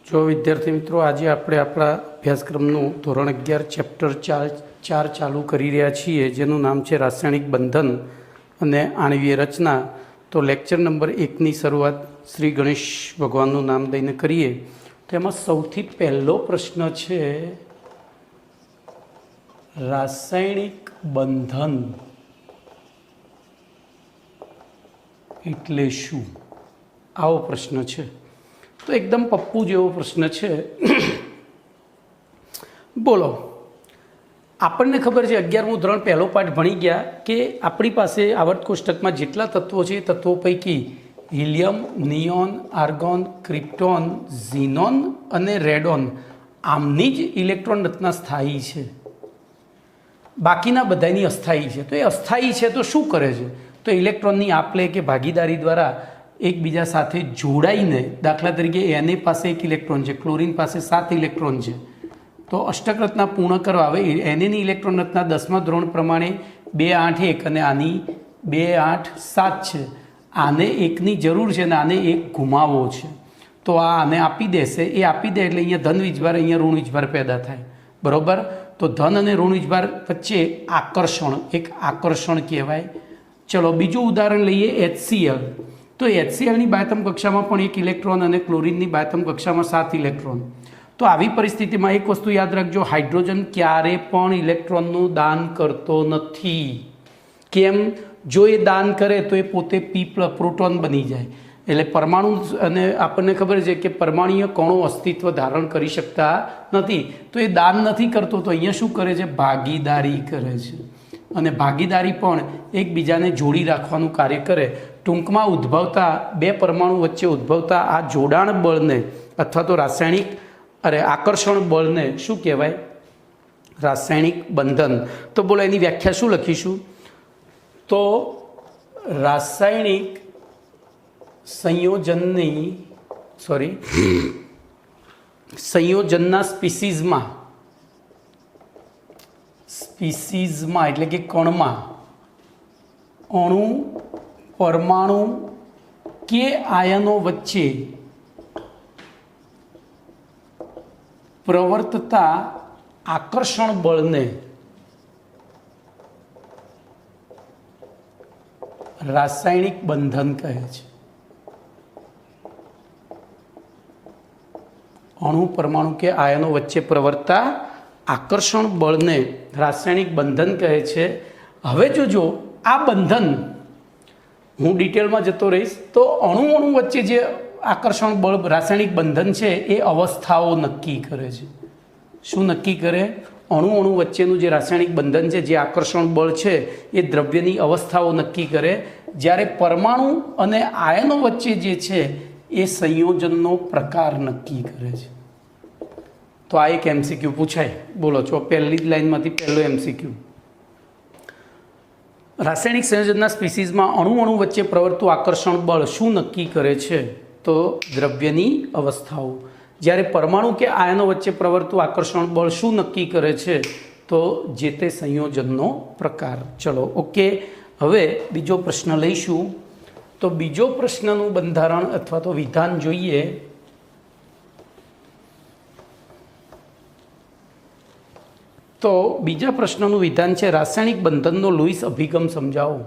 જો વિદ્યાર્થી મિત્રો આજે આપણે આપણા અભ્યાસક્રમનું ધોરણ 11 ચેપ્ટર 4 ચાલુ કરી રહ્યા છીએ, જેનું નામ છે રાસાયણિક બંધન અને આણ્વીય રચના. તો લેક્ચર નંબર 1ની શરૂઆત શ્રી ગણેશ ભગવાનનું નામ દઈને કરીએ. તો એમાં સૌથી પહેલો પ્રશ્ન છે રાસાયણિક બંધન એટલે શું? આવો પ્રશ્ન છે. તો એકદમ પપ્પુ જેવો પ્રશ્ન છે. બોલો, આપણને ખબર છે 11મું ધોરણ પહેલો પાઠ ભણી ગયા કે આપણી પાસે આવર્ત કોષ્ટકમાં જેટલા તત્વો છે એ તત્વો પૈકી હિલિયમ, નિયોન, આર્ગોન, ક્રિપ્ટોન, ઝીનોન અને રેડોન આમની જ ઇલેક્ટ્રોન રચના સ્થાયી છે, બાકીના બધાની અસ્થાયી છે. તો એ અસ્થાયી છે તો શું કરે છે? તો ઇલેક્ટ્રોનની આપલે કે ભાગીદારી દ્વારા એકબીજા સાથે જોડાઈને, દાખલા તરીકે એને પાસે 1 ઇલેક્ટ્રોન છે, ક્લોરિન પાસે 7 ઇલેક્ટ્રોન છે, તો અષ્ટક રચના પૂર્ણ કરવા હવે એનેની ઇલેક્ટ્રોન રચના 10મા ધોરણ પ્રમાણે 2 8 1 અને આની 2 8 7 છે. આને 1ની જરૂર છે અને આને 1 ગુમાવવો છે. તો આ આને આપી દેશે. એ આપી દે એટલે અહીંયા ધન વીજભાર, અહીંયા ઋણ વીજભાર પેદા થાય, બરાબર? તો ધન અને ઋણ વીજભાર વચ્ચે આકર્ષણ, એક આકર્ષણ કહેવાય. ચલો બીજું ઉદાહરણ લઈએ, HCl. તો HClની બાયતમ કક્ષામાં પણ 1 ઇલેક્ટ્રોન અને ક્લોરિનની બાયતમ કક્ષામાં 7 ઇલેક્ટ્રોન. તો આવી પરિસ્થિતિમાં એક વસ્તુ યાદ રાખજો, હાઇડ્રોજન ક્યારે પણ ઇલેક્ટ્રોનનું દાન કરતો નથી. કેમ? જો એ દાન કરે તો એ પોતે પ્રોટોન બની જાય. એટલે પરમાણુ, અને આપણને ખબર છે કે પરમાણુય કણો અસ્તિત્વ ધારણ કરી શકતા નથી. તો એ દાન નથી કરતો, તો અહીંયા શું કરે છે? ભાગીદારી કરે છે. અને ભાગીદારી પણ એકબીજાને જોડી રાખવાનું કાર્ય કરે. ટૂંકમાં ઉદ્ભવતા 2 પરમાણુ વચ્ચે ઉદ્ભવતા આ જોડાણ બળને અથવા તો રાસાયણિક આકર્ષણ બળને શું કહેવાય? રાસાયણિક બંધન. તો બોલો એની વ્યાખ્યા શું લખીશું? તો રાસાયણિક સંયોજનના સ્પીસીઝમાં એટલે કે કણમાં અણુ, પરમાણુ કે આયનો વચ્ચે પ્રવર્તતા આકર્ષણ બળને રાસાયણિક બંધન કહે છે. અણુ, પરમાણુ કે આયનો વચ્ચે પ્રવર્તતા આકર્ષણ બળને રાસાયણિક બંધન કહે છે. હવે જોજો, આ બંધન હું ડિટેલમાં જતો રહીશ. તો અણુ વચ્ચે જે આકર્ષણ બળ રાસાયણિક બંધન છે એ અવસ્થાઓ નક્કી કરે છે. શું નક્કી કરે? અણુ વચ્ચેનું જે રાસાયણિક બંધન છે, જે આકર્ષણ બળ છે, એ દ્રવ્યની અવસ્થાઓ નક્કી કરે. જ્યારે પરમાણુ અને આયનો વચ્ચે જે છે એ સંયોજનનો પ્રકાર નક્કી કરે છે. તો આ એક MCQ પૂછાય. બોલો છો, પહેલી જ લાઈનમાંથી પહેલો MCQ. રાસાયણિક સંયોજનના સ્પીસીઝમાં અણુ વચ્ચે પ્રવર્તતું આકર્ષણ બળ શું નક્કી કરે છે? તો દ્રવ્યની અવસ્થાઓ. જ્યારે પરમાણુ કે આયનો વચ્ચે પ્રવર્તતું આકર્ષણ બળ શું નક્કી કરે છે? તો જે તે સંયોજનનો પ્રકાર. ચલો ઓકે, હવે બીજો પ્રશ્ન લઈશું. તો બીજો પ્રશ્નનું બંધારણ અથવા તો વિધાન જોઈએ. તો બીજા પ્રશ્નનું વિધાન છે રાસાયણિક બંધનનો લુઈસ અભિગમ સમજાવો.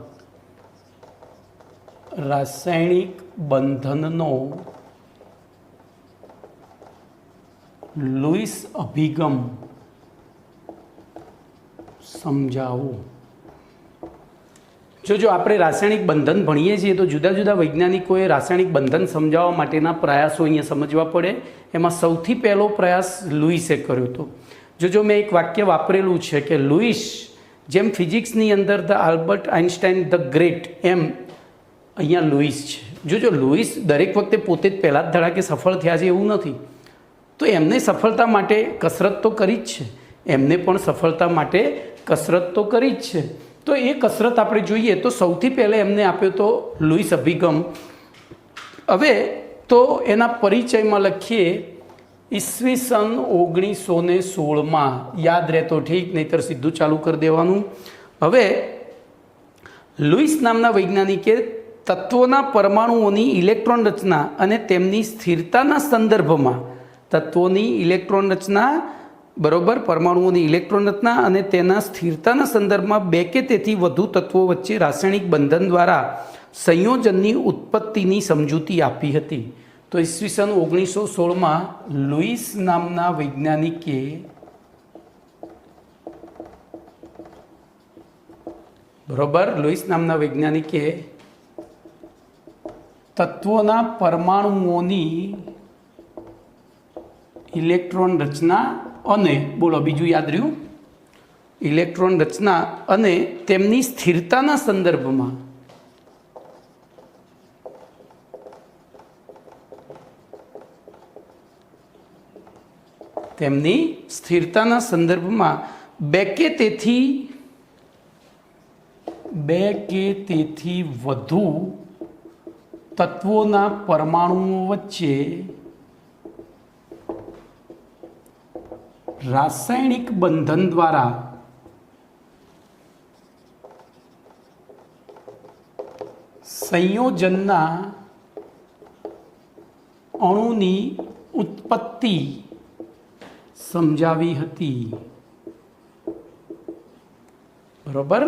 રાસાયણિક બંધનનો લુઈસ અભિગમ સમજાવો. જો આપણે રાસાયણિક બંધન ભણીએ છીએ તો જુદા જુદા વૈજ્ઞાનિકોએ રાસાયણિક બંધન સમજાવવા માટેના પ્રયાસો અહીંયા સમજવા પડે. એમાં સૌથી પહેલો પ્રયાસ લુઈસે કર્યો હતો. જો મેં એક વાક્ય વાપરેલું છે કે લુઈસ, જેમ ફિઝિક્સની અંદર the Albert Einstein the great, એમ અહીંયા લુઈસ છે. જો લુઈસ દરેક વખતે પોતે જ પહેલા જ ધડાકે સફળ થયા છે એવું નથી. તો એમને સફળતા માટે કસરત તો કરી જ છે, એમને પણ સફળતા માટે કસરત તો કરી જ છે. તો એ કસરત આપણે જોઈએ તો સૌથી પહેલાં એમને આપ્યો તો લુઈસ અભિગમ. હવે તો એના પરિચયમાં લખીએ ઈસવીસન 1916માં. યાદ રહેતો ઠીક, નહીંતર સીધું ચાલુ કરી દેવાનું. હવે લુઈસ નામના વૈજ્ઞાનિકે તત્વોના પરમાણુઓની ઇલેક્ટ્રોન રચના અને તેમની સ્થિરતાના સંદર્ભમાં તત્વોની ઇલેક્ટ્રોન રચના, બરોબર, પરમાણુઓની ઇલેક્ટ્રોન રચના અને તેના સ્થિરતાના સંદર્ભમાં બે કે તેથી વધુ તત્વો વચ્ચે રાસાયણિક બંધન દ્વારા સંયોજનની ઉત્પત્તિની સમજૂતી આપી હતી. તો ઈસવીસન 1916માં લુઈસ નામના વૈજ્ઞાનિકે લુઈસ નામના વૈજ્ઞાનિકે તત્વોના પરમાણુઓની ઇલેક્ટ્રોન રચના અને, બોલો બીજું યાદ રહ્યું, ઇલેક્ટ્રોન રચના અને તેમની સ્થિરતાના સંદર્ભમાં બે કે તેથી વધુ તત્વોના પરમાણુઓ વચ્ચે રાસાયણિક બંધન દ્વારા સંયોજનના અણુની ઉત્પત્તિ સમજાવી હતી. બરોબર,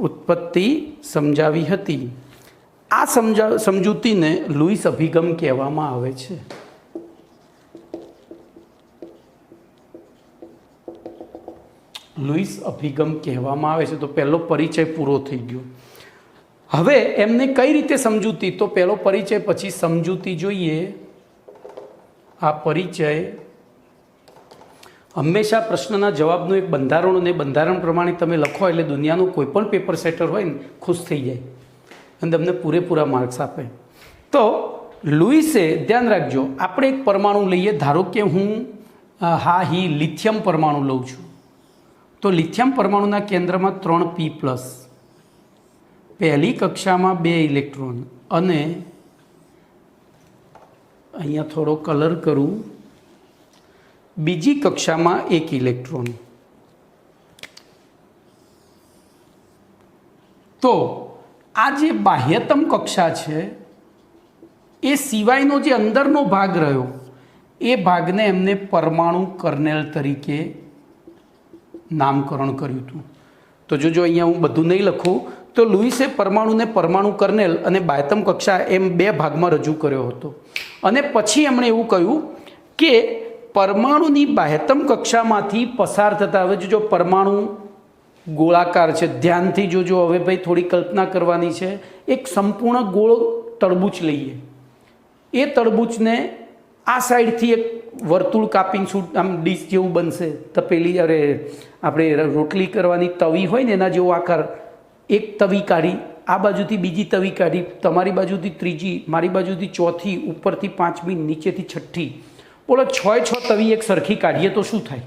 ઉત્પત્તિ સમજાવી હતી. આ સમજૂતીને લુઈસ અભિગમ કહેવામાં આવે છે. લુઈસ અભિગમ કહેવામાં આવે છે. તો પહેલો પરિચય પૂરો થઈ ગયો. હવે એમને કઈ રીતે સમજૂતી, તો પહેલો પરિચય પછી સમજૂતી જોઈએ. આ પરિચય હંમેશા પ્રશ્નના જવાબનું એક બંધારણ, અને બંધારણ પ્રમાણે તમે લખો એટલે દુનિયાનું કોઈ પણ પેપર સેટર હોય ને ખુશ થઈ જાય અને તમને પૂરેપૂરા માર્ક્સ આપે. તો લુઈસે, ધ્યાન રાખજો, આપણે એક પરમાણુ લઈએ, ધારો કે હું લિથિયમ પરમાણુ લઉં છું. તો લિથિયમ પરમાણુના કેન્દ્રમાં 3p+, પહેલી કક્ષામાં 2 ઇલેક્ટ્રોન અને અહીંયા થોડો કલર કરું, બીજી કક્ષામાં 1 ઇલેક્ટ્રોન. તો આ જે બાહ્યતમ કક્ષા છે એ સિવાયનો જે અંદરનો ભાગ રહ્યો એ ભાગને એમને પરમાણુ કર્નેલ તરીકે નામકરણ કર્યું હતું. તો જો અહીંયા હું બધું નહીં લખું, તો લુઈસે પરમાણુને પરમાણુ કર્નેલ અને બાહ્યતમ કક્ષા એમ 2 ભાગમાં રજૂ કર્યો હતો. અને પછી એમણે એવું કહ્યું કે પરમાણુની બાહ્યતમ કક્ષામાંથી પસાર થતા, હવે જો પરમાણુ ગોળાકાર છે, ધ્યાનથી જોજો, હવે ભાઈ થોડી કલ્પના કરવાની છે. એક સંપૂર્ણ ગોળ તરબૂચ લઈએ, એ તરબૂચને આ સાઈડથી એક વર્તુળ કાપીને આમ ડીશ જેવું બનશે, તપેલી, અરે આપણે રોટલી કરવાની તવી હોય ને એના જેવો આકાર, એક તવી કાઢી, આ બાજુથી બીજી તવી કાઢી, તમારી બાજુથી ત્રીજી, મારી બાજુથી ચોથી, ઉપરથી 5મી, નીચેથી 6ઠ્ઠી, બોલો 6 તવી એક સરખી કાઢીએ તો શું થાય?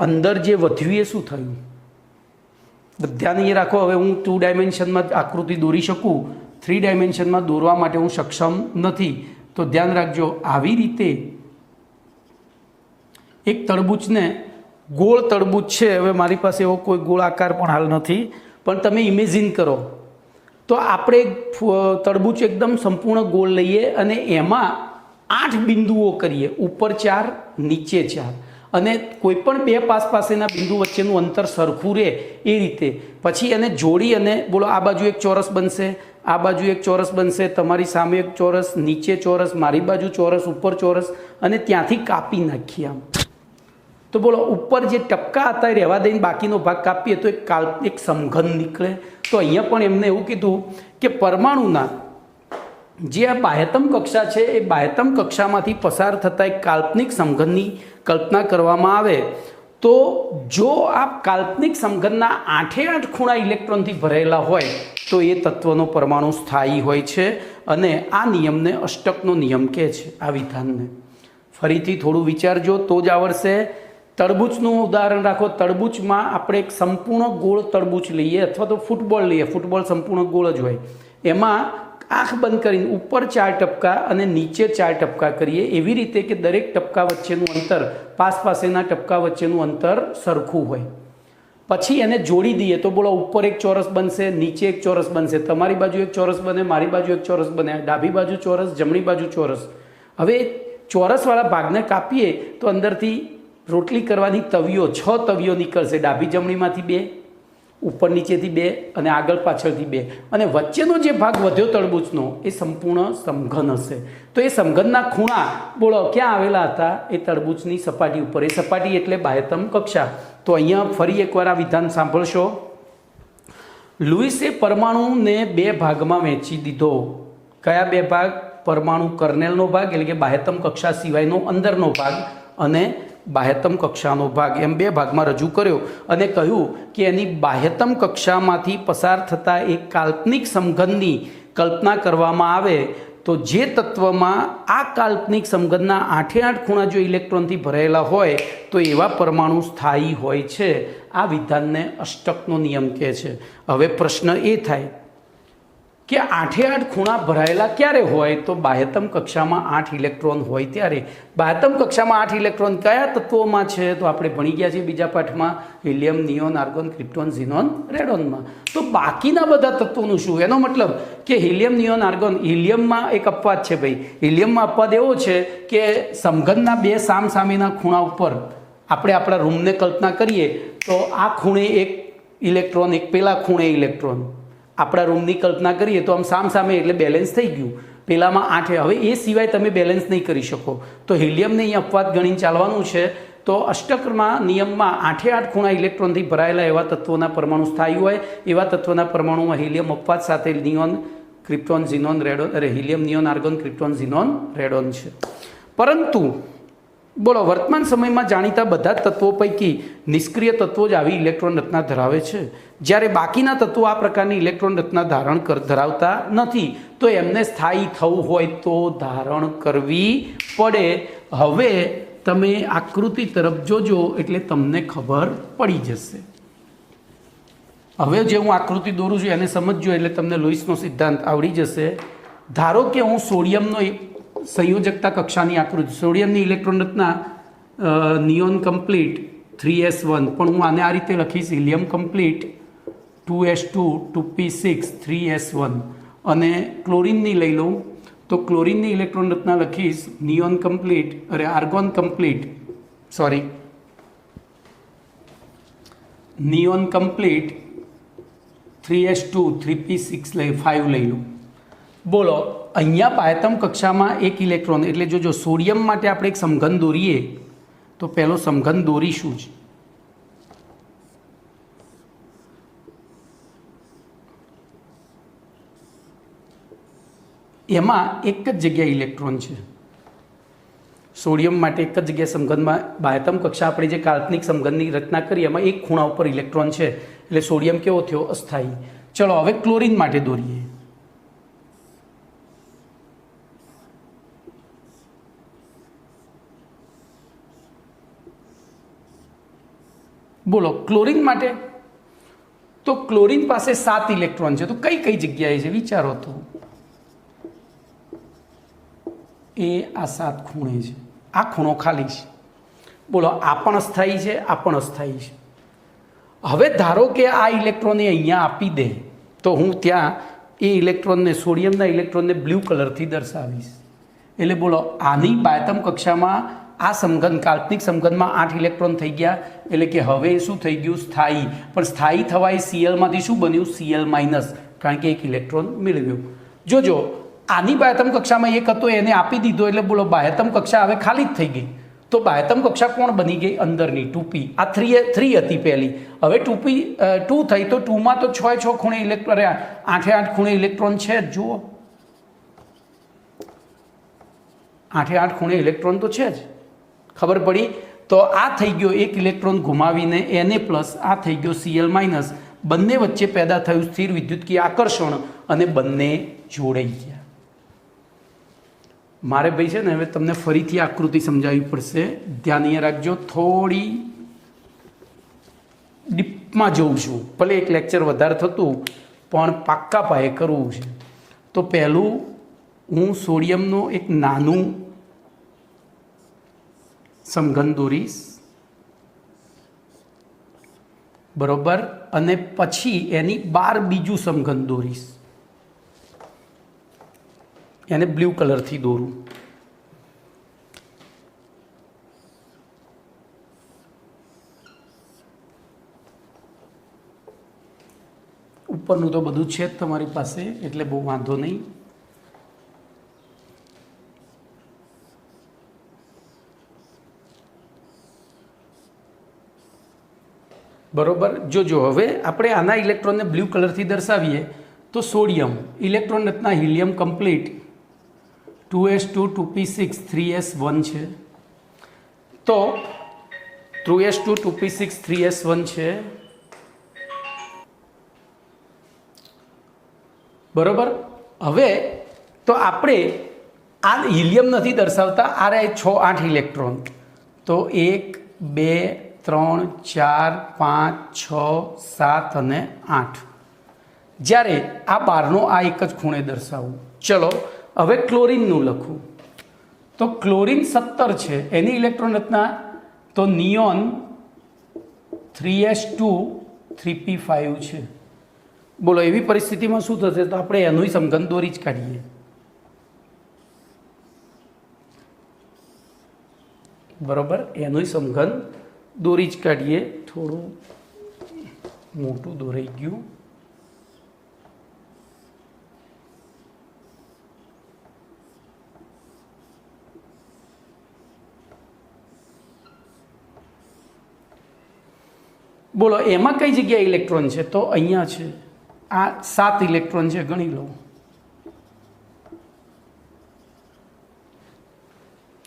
અંદર જે વધ્યું એ શું થયું? ધ્યાન એ રાખો. હવે હું 2 ડાયમેન્શનમાં આકૃતિ દોરી શકું, 3 ડાયમેન્શનમાં દોરવા માટે હું સક્ષમ નથી. તો ધ્યાન રાખજો, આવી રીતે એક તરબૂચને, ગોળ તરબૂચ છે, હવે મારી પાસે એવો કોઈ ગોળ આકાર પણ હાલ નથી, પણ તમે ઇમેજિન કરો. તો આપણે તરબૂચ એકદમ સંપૂર્ણ ગોળ લઈએ અને એમાં 8 બિંદુઓ કરીએ, ઉપર 4, નીચે 4, અને કોઈ પણ 2 પાસેના બિંદુ વચ્ચેનું અંતર સરખું રહે એ રીતે. પછી એને જોડી અને બોલો, આ બાજુ એક ચોરસ બનશે, આ બાજુ એક ચોરસ બનશે, તમારી સામે એક ચોરસ, નીચે ચોરસ, મારી બાજુ ચોરસ, ઉપર ચોરસ, અને ત્યાંથી કાપી નાખીએ આમ. તો બોલો, ઉપર જે ટપકા હતા એ રહેવા દઈને બાકીનો ભાગ કાપીએ તો એક કાલ્પનિક સમઘન નીકળે. તો અહીંયા પણ એમને એવું કીધું કે પરમાણુના જે આ બાહ્યતમ કક્ષા છે એ બાહ્યતમ કક્ષામાંથી પસાર થતા એક કાલ્પનિક સમઘનની કલ્પના કરવામાં આવે તો જો આ કાલ્પનિક સમઘનના 8 ખૂણા ઇલેક્ટ્રોનથી ભરેલા હોય તો એ તત્વનો પરમાણુ સ્થાયી હોય છે. અને આ નિયમને અષ્ટકનો નિયમ કહે છે. આ વિધાનને ફરીથી થોડું વિચારજો તો જ આવડશે. તરબૂચનું ઉદાહરણ રાખો. તરબૂચમાં આપણે એક સંપૂર્ણ ગોળ તરબૂચ લઈએ અથવા તો ફૂટબોલ લઈએ. ફૂટબોલ સંપૂર્ણ ગોળ જ હોય. એમાં આંખ બંધ કરીને ઉપર 4 ટપકા અને નીચે 4 ટપકા કરીએ. એવી રીતે કે દરેક ટપકા વચ્ચેનું અંતર, પાસેના ટપકા વચ્ચેનું અંતર સરખું હોય. પછી એને જોડી દઈએ તો બોલો, ઉપર એક ચોરસ બનશે, નીચે એક ચોરસ બનશે, તમારી બાજુ એક ચોરસ બને, મારી બાજુ એક ચોરસ બને, ડાબી બાજુ ચોરસ, જમણી બાજુ ચોરસ. હવે ચોરસવાળા ભાગને કાપીએ તો અંદરથી રોટલી કરવાની તવીઓ 6 તવીઓ નીકળશે, ડાબી જમણીમાંથી 2, ઉપર નીચેથી 2 અને આગળ પાછળથી 2, અને વચ્ચેનો જે ભાગ વધ્યો તરબૂચનો એ સંપૂર્ણ સમઘન હશે. તો એ સમઘનના ખૂણા બોલો ક્યાં આવેલા હતા? એ તરબૂચની સપાટી ઉપર. એ સપાટી એટલે બાહ્યતમ કક્ષા. તો અહીંયા ફરી એકવાર આ વિધાન સાંભળશો. લુઈસે પરમાણુને 2 ભાગમાં વહેંચી દીધો. કયા 2 ભાગ? પરમાણુ કર્નેલનો ભાગ એટલે કે બાહ્યતમ કક્ષા સિવાયનો અંદરનો ભાગ, અને બાહ્યતમ કક્ષાનો ભાગ, એમ 2 ભાગમાં રજૂ કર્યો અને કહ્યું કે એની બાહ્યતમ કક્ષામાંથી પસાર થતા એક કાલ્પનિક સમઘનની કલ્પના કરવામાં આવે તો જે તત્વમાં આ કાલ્પનિક સમઘનના 8 ખૂણા જો ઇલેક્ટ્રોનથી ભરાયેલા હોય તો એવા પરમાણુ સ્થાયી હોય છે. આ વિધાનને અષ્ટકનો નિયમ કહે છે. હવે પ્રશ્ન એ થાય કે 8 ખૂણા ભરાયેલા ક્યારે હોય? તો બાહ્યતમ કક્ષામાં 8 ઇલેક્ટ્રોન હોય ત્યારે. બાહ્યતમ કક્ષામાં 8 ઇલેક્ટ્રોન કયા તત્વોમાં છે? તો આપણે ભણી ગયા છીએ બીજા પાઠમાં, હિલિયમ, નિયોન, આર્ગોન, ક્રિપ્ટોન, ઝીનોન, રેડોનમાં. તો બાકીના બધા તત્વોનું શું? એનો મતલબ કે હિલિયમ, નિયોન, આર્ગોન, હિલિયમમાં એક અપવાદ છે ભાઈ. હિલિયમમાં અપવાદ એવો છે કે સમઘનના 2 સામસામેના ખૂણા ઉપર આપણે આપણા રૂમને કલ્પના કરીએ તો આ ખૂણે એક ઇલેક્ટ્રોન, એક પેલા ખૂણે ઇલેક્ટ્રોન. આપણા રૂમની કલ્પના કરીએ તો આમ સામસામે એટલે બેલેન્સ થઈ ગયું. પેલામાં 8, હવે એ સિવાય તમે બેલેન્સ નહીં કરી શકો. તો હિલિયમને અહીં અપવાદ ગણીને ચાલવાનું છે. તો અષ્ટકમાં નિયમમાં 8 ખૂણા ઇલેક્ટ્રોનથી ભરાયેલા એવા તત્વોના પરમાણુ સ્થાયી હોય. એવા તત્વોના પરમાણુમાં હિલિયમ અપવાદ સાથે neon, krypton, xenon, radon, helium, neon, argon, krypton, xenon, radon છે. પરંતુ બોલો વર્તમાન સમયમાં જાણીતા બધા જ તત્વો પૈકી નિષ્ક્રિય તત્વો જ આવી ઇલેક્ટ્રોન રચના ધરાવે છે, જ્યારે બાકીના તત્વો આ પ્રકારની ઇલેક્ટ્રોન રચના ધરાવતા નથી. તો એમને સ્થાયી થવું હોય તો ધારણ કરવી પડે. હવે તમે આકૃતિ તરફ જોજો એટલે તમને ખબર પડી જશે. હવે જે હું આકૃતિ દોરું છું એને સમજજો એટલે તમને લુઈસનો સિદ્ધાંત આવડી જશે. ધારો કે હું સોડિયમનો એક સંયોજકતા કક્ષાની આકૃતિ, સોડિયમની ઇલેક્ટ્રોન રચના નિયોન કમ્પ્લીટ 3s1, પણ હું આને આ રીતે લખીશ helium complete 2s2 2p6 3s1, અને ક્લોરિનની લઈ લઉં તો ક્લોરિનની ઇલેક્ટ્રોન રચના લખીશ neon complete argon complete neon complete 3s2 3p6 5 લઈ લઉં. બોલો અહીંયા બાહ્યતમ કક્ષામાં એક ઇલેક્ટ્રોન, એટલે જો સોડિયમ માટે આપણે એક સમઘન દોરીએ તો પહેલો સમઘન દોરીશું જ. એમાં એક જ જગ્યાએ ઇલેક્ટ્રોન છે. સોડિયમ માટે એક જ જગ્યાએ સમઘનમાં બાહ્યતમ કક્ષા આપણે જે કાલ્પનિક સમઘનની રચના કરી એમાં એક ખૂણા ઉપર ઇલેક્ટ્રોન છે, એટલે સોડિયમ કેવો થયો? અસ્થાયી. ચલો હવે ક્લોરિન માટે દોરીએ. બોલો ક્લોરિન માટે તો ક્લોરિન પાસે 7 ઇલેક્ટ્રોન છે. તો કઈ કઈ જગ્યાએ છે વિચારો તો. એ આ 7 ખૂણે છે, આ ખૂણો ખાલી છે. બોલો આ પણ અસ્થાયી છે, આ પણ અસ્થાયી છે. હવે ધારો કે આ ઇલેક્ટ્રોન અહીંયા આપી દે તો હું ત્યાં એ ઇલેક્ટ્રોનને, સોડિયમના ઇલેક્ટ્રોનને બ્લુ કલરથી દર્શાવીશ. એટલે બોલો આની બાહ્યતમ કક્ષામાં આ સમઘન, કાલ્પનિક સમઘનમાં 8 ઇલેક્ટ્રોન થઈ ગયા, એટલે કે હવે શું થઈ ગયું? સ્થાયી. પણ સ્થાયી થવા એ સીએલમાંથી શું બન્યું? સીએલ માઇનસ, કારણ કે એક ઇલેક્ટ્રોન મેળવ્યો. જોજો આની બાહ્યતમ કક્ષામાં એક હતો એને આપી દીધો, એટલે બોલો બાહ્યતમ કક્ષા હવે ખાલી જ થઈ ગઈ. તો બાહ્યતમ કક્ષા કોણ બની ગઈ? અંદરની 2p. આ 3 હતી પહેલી, હવે 2p 2 થઈ. તો 2માં તો 6 ખૂણે ઇલેક્ટ્રોન, 8 ખૂણે ઇલેક્ટ્રોન છે જ. જુઓ 8 ખૂણે ઇલેક્ટ્રોન તો છે જ. ખબર પડી? તો આ થઈ ગયો એક ઇલેક્ટ્રોન ગુમાવીને Na+, આ થઈ ગયો Cl-. બંને વચ્ચે પેદા થયું સ્થિર વિદ્યુતકીય આકર્ષણ અને બંને જોડાઈ ગયા. મારે ભાઈ છે ને હવે તમને ફરીથી આકૃતિ સમજાવવી પડશે. ધ્યાન અહીંયા રાખજો. થોડી ડીપમાં જઉં છું, ભલે એક લેક્ચર વધારે થતું પણ પાક્કા પાયે કરવું છે. તો પહેલું હું સોડિયમનું એક નાનું સમઘન દોરીશ, બરોબર, અને પછી એની બહાર બીજું સમઘન દોરીશ, એને બ્લુ કલરથી દોરું. ઉપરનું તો બધું છે જ તમારી પાસે, એટલે બહુ વાંધો નહીં. બરોબર. જોજો હવે આપણે આના ઇલેક્ટ્રોનને બ્લુ કલરથી દર્શાવીએ તો સોડિયમ ઇલેક્ટ્રોન રચના helium complete 2s2 2p6 3s1 છે. તો 2s2 2p6 3s1 છે. બરોબર. હવે તો આપણે આ હિલિયમ નથી દર્શાવતા, આ રહ્યા 6 8 ઇલેક્ટ્રોન. તો 1 2 3 4 5 6 7 અને 8. જ્યારે આ બારનો આ એક જ ખૂણે દર્શાવું. ચલો હવે ક્લોરીનનું લખું તો ક્લોરીન 17 છે, એની ઇલેક્ટ્રોન રચના તો નિયોન 3s2 3p5 છે. બોલો એવી પરિસ્થિતિમાં શું થશે? તો આપણે એનું સમઘન દોરી જ કાઢીએ. બરોબર, એનું સમઘન દોરી જ કાઢીએ. થોડું મોટું દોરાઈ ગયું. બોલો એમાં કઈ જગ્યાએ ઇલેક્ટ્રોન છે? તો અહીંયા છે. આ 7 ઇલેક્ટ્રોન છે, ગણી લો.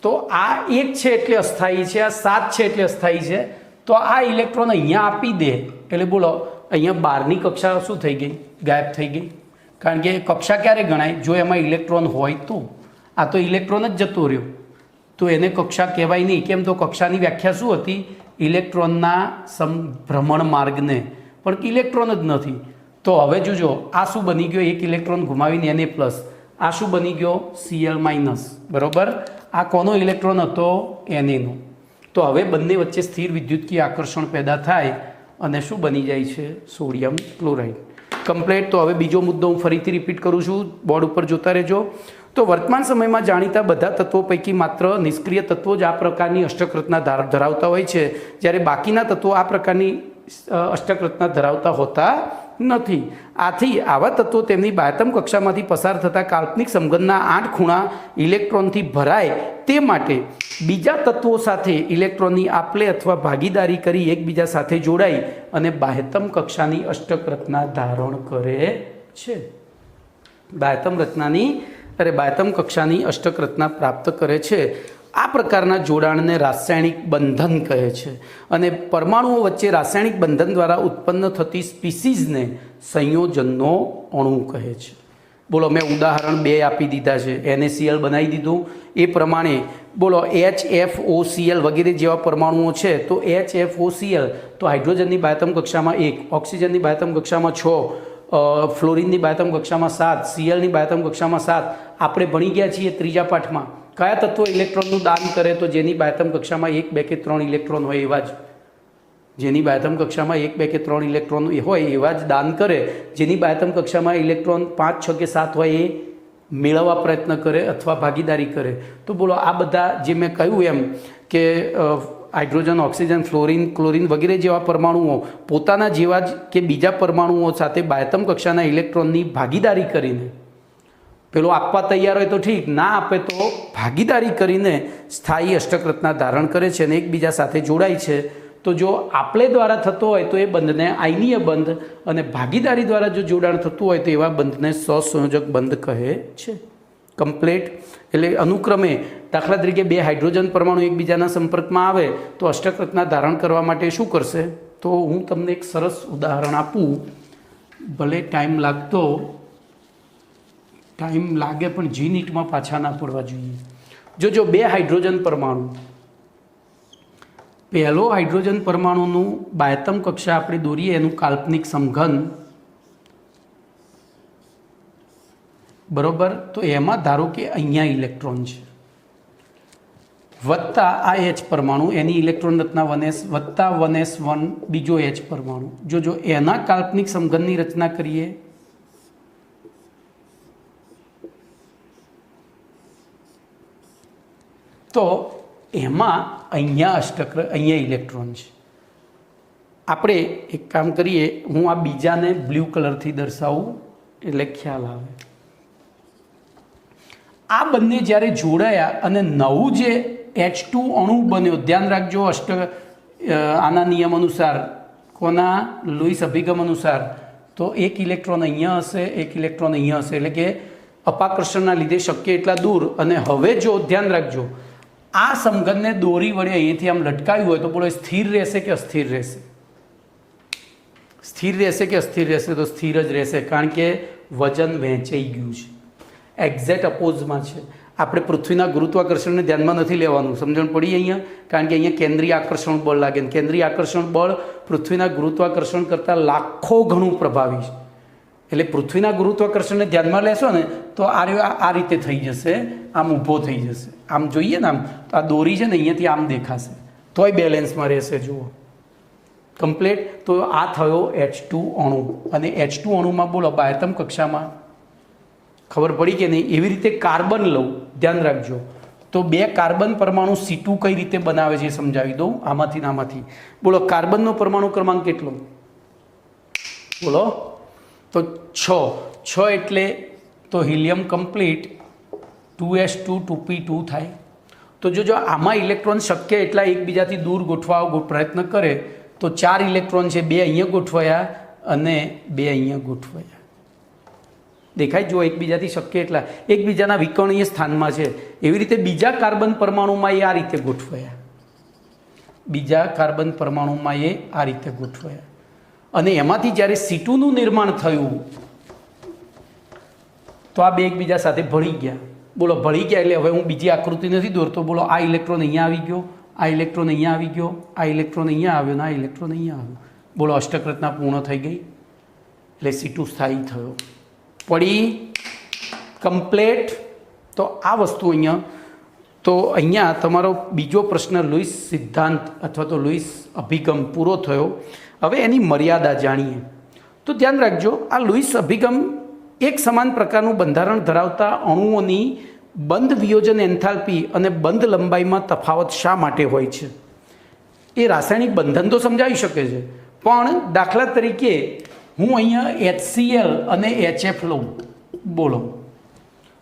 તો આ 1 છે એટલે અસ્થાયી છે, આ 7 છે એટલે અસ્થાયી છે. તો આ ઇલેક્ટ્રોન અહીંયા આપી દે એટલે બોલો અહીંયા 12ની કક્ષા શું થઈ ગઈ? ગાયબ થઈ ગઈ. કારણ કે કક્ષા ક્યારે ગણાય? જો એમાં ઇલેક્ટ્રોન હોય તો. આ તો ઇલેક્ટ્રોન જ જતો રહ્યો, તો એને કક્ષા કહેવાય નહીં. કેમ? તો કક્ષાની વ્યાખ્યા શું હતી? ઇલેક્ટ્રોનના ભ્રમણ માર્ગને, પણ ઇલેક્ટ્રોન જ નથી. તો હવે જોજો આ શું બની ગયો? એક ઇલેક્ટ્રોન ગુમાવીને Na+. આ શું બની ગયો? Cl-. બરોબર. આ કોનો ઇલેક્ટ્રોન હતો? Na નો. તો હવે બંને વચ્ચે સ્થિર વિદ્યુતકીય આકર્ષણ પેદા થાય અને શું બની જાય છે? Sodium chloride. કમ્પ્લીટ. તો હવે બીજો મુદ્દો હું ફરીથી રિપીટ કરું છું, બોર્ડ ઉપર જોતા રહેજો. તો વર્તમાન સમયમાં જાણીતા બધા તત્વો પૈકી માત્ર નિષ્ક્રિય તત્વો જ આ પ્રકારની અષ્ટક રચના ધરાવતા હોય છે, જ્યારે બાકીના તત્વો આ પ્રકારની અષ્ટક રચના ધરાવતા હોતા નથી. આથી આવા તત્વો તેમની બાહ્યતમ કક્ષામાંથી પસાર થતા કાલ્પનિક સમઘનના 8 ખૂણા ઇલેક્ટ્રોનથી ભરાય તે માટે બીજા તત્વો સાથે ઇલેક્ટ્રોનની આપલે અથવા ભાગીદારી કરી એકબીજા સાથે જોડાઈ અને બાહ્યતમ કક્ષાની અષ્ટક રચના ધારણ કરે છે. બાહ્યતમ કક્ષાની અષ્ટક રચના પ્રાપ્ત કરે છે. આ પ્રકારના જોડાણને રાસાયણિક બંધન કહે છે અને પરમાણુઓ વચ્ચે રાસાયણિક બંધન દ્વારા ઉત્પન્ન થતી સ્પીસીઝને સંયોજનનો અણુ કહે છે. બોલો મેં ઉદાહરણ 2 આપી દીધા છે. NaCl બનાવી દીધું. એ પ્રમાણે બોલો HFOCl વગેરે જેવા પરમાણુઓ છે. તો HFOCl તો હાઇડ્રોજનની બાહ્યતમ કક્ષામાં 1, ઓક્સિજનની બાહ્યતમ કક્ષામાં 6, ફ્લોરિનની બાહ્યતમ કક્ષામાં 7, Clની બાહ્યતમ કક્ષામાં 7. આપણે ભણી ગયા છીએ ત્રીજા પાઠમાં કયા તત્વો ઇલેક્ટ્રોનનું દાન કરે? તો જેની બાહ્યતમ કક્ષામાં 1 2 કે 3 ઇલેક્ટ્રોન હોય એવા જ. જેની બાહ્યતમ કક્ષામાં 1 2 કે 3 ઇલેક્ટ્રોન હોય એવા જ દાન કરે. જેની બાહ્યતમ કક્ષામાં ઇલેક્ટ્રોન 5 6 કે 7 હોય એ મેળવવા પ્રયત્ન કરે અથવા ભાગીદારી કરે. તો બોલો આ બધા જે મેં કહ્યું એમ કે હાઇડ્રોજન, ઓક્સિજન, ફ્લોરિન, ક્લોરિન વગેરે જેવા પરમાણુઓ પોતાના જેવા જ કે બીજા પરમાણુઓ સાથે બાહ્યતમ કક્ષાના ઇલેક્ટ્રોનની ભાગીદારી કરીને પેલો આપવા તૈયાર હોય તો ઠીક, ના આપે તો ભાગીદારી કરીને સ્થાયી અષ્ટક રચના ધારણ કરે છે અને એકબીજા સાથે જોડાય છે. તો જો આપલે દ્વારા થતો હોય તો એ બંધને આયનીય બંધ, અને ભાગીદારી દ્વારા જો જોડાણ થતું હોય તો એવા બંધને સહસંયોજક બંધ કહે છે. કમ્પ્લીટ. એટલે અનુક્રમે દાખલા તરીકે 2 હાઇડ્રોજન પરમાણુ એકબીજાના સંપર્કમાં આવે તો અષ્ટક રચના ધારણ કરવા માટે શું કરશે? તો હું તમને એક સરસ ઉદાહરણ આપું. ભલે ટાઈમ લાગે પણ G-નીટમાં પાછા ના પડવા જોઈએ. જો 2 હાઇડ્રોજન પરમાણુ, પહેલો હાઇડ્રોજન પરમાણુનું બાહ્યતમ કક્ષા આપણે દોરીએ એનું કાલ્પનિક સમઘન. બરોબર. તો એમાં ધારો કે અહીંયા ઇલેક્ટ્રોન છે વત્તા આ H પરમાણુ, એની ઇલેક્ટ્રોન રચના 1s વત્તા 1s1 બીજો H પરમાણુ. જો એના કાલ્પનિક સમઘનની રચના કરીએ તો એમાં અહીંયા ઇલેક્ટ્રોન છે. આપણે એક કામ કરીએ, હું આ બીજાને બ્લુ કલરથી દર્શાવું એટલે ખ્યાલ આવે. આ બંને જ્યારે જોડાયા અને નવું જે H2 અણુ બન્યો, ધ્યાન રાખજો આના નિયમ અનુસાર, કોના લુઈસ અભિગમ અનુસાર, તો એક ઇલેક્ટ્રોન અહીંયા હશે, એક ઇલેક્ટ્રોન અહીંયા હશે, એટલે કે અપાકર્ષણના લીધે શક્ય એટલા દૂર. અને હવે જો ધ્યાન રાખજો, આ સમઘનને દોરી વડે અહીંથી આમ લટકાવ્યું હોય તો બોલો સ્થિર રહેશે કે અસ્થિર રહેશે? સ્થિર રહેશે કે અસ્થિર રહેશે? તો સ્થિર જ રહેશે, કારણ કે વજન વહેંચાઈ ગયું છે, એક્ઝેક્ટ અપોઝમાં છે. આપણે પૃથ્વીના ગુરુત્વાકર્ષણને ધ્યાનમાં નથી લેવાનું, સમજણ પડી અહીંયા? કારણ કે અહીંયા કેન્દ્રીય આકર્ષણ બળ લાગે, કેન્દ્રીય આકર્ષણ બળ પૃથ્વીના ગુરુત્વાકર્ષણ કરતાં લાખો ગણું પ્રભાવી છે. એટલે પૃથ્વીના ગુરુત્વાકર્ષણને ધ્યાનમાં લેશો ને તો આ રીતે થઈ જશે, આમ ઊભો થઈ જશે. આમ જોઈએ ને, આમ તો આ દોરી છે ને અહીંયાથી આમ દેખાશે, તોય બેલેન્સમાં રહેશે. જુઓ કમ્પ્લીટ. તો આ થયો H2 અણુ. અને H2 અણુમાં બોલો બાહ્યતમ કક્ષામાં ખબર પડી કે નહીં? એવી રીતે કાર્બન લઉં, ધ્યાન રાખજો. તો 2 કાર્બન પરમાણુ C2 કઈ રીતે બનાવે છે એ સમજાવી દઉં. આમાંથી ને આમાંથી બોલો, કાર્બનનો પરમાણુ ક્રમાંક કેટલો? બોલો. તો 6 એટલે તો હિલિયમ કમ્પ્લીટ 2s2 2p2 થાય. તો જો આમાં ઇલેક્ટ્રોન શક્ય એટલા એકબીજાથી દૂર ગોઠવા પ્રયત્ન કરે તો 4 ઇલેક્ટ્રોન છે, 2 અહીંયા ગોઠવાયા અને 2 અહીંયા ગોઠવાયા. દેખાય? જો એકબીજાથી શક્ય એટલા એકબીજાના વિકર્ણીય સ્થાનમાં છે. એવી રીતે બીજા કાર્બન પરમાણુમાં એ આ રીતે ગોઠવાયા, બીજા કાર્બન પરમાણુમાં એ આ રીતે ગોઠવાયા. અને એમાંથી જ્યારે C2નું નિર્માણ થયું તો આ 2 એકબીજા સાથે ભળી ગયા. બોલો ભળી ગયા એટલે હવે હું બીજી આકૃતિ નથી દોરતો. બોલો આ ઇલેક્ટ્રોન અહીંયા આવી ગયો, આ ઇલેક્ટ્રોન અહીંયા આવી ગયો, આ ઇલેક્ટ્રોન અહીંયા આવ્યો ને આ ઇલેક્ટ્રોન અહીંયા આવ્યો. બોલો અષ્ટક રચના પૂર્ણ થઈ ગઈ, એટલે C2 સ્થાયી થયો. પડી કમ્પ્લેટ. તો આ વસ્તુ અહીંયા, તો અહીંયા તમારો બીજો પ્રશ્ન લુઈસ સિદ્ધાંત અથવા તો લુઈસ અભિગમ પૂરો થયો. હવે એની મર્યાદા જાણીએ. તો ધ્યાન રાખજો, આ લુઈસ અભિગમ એક સમાન પ્રકારનું બંધારણ ધરાવતા અણુઓની બંધ વિયોજન એન્થાલ્પી અને બંધ લંબાઈમાં તફાવત શા માટે હોય છે? એ રાસાયણિક બંધન તો સમજાવી શકે છે, પણ દાખલા તરીકે હું અહીંયા HCl અને HF લઉં, બોલો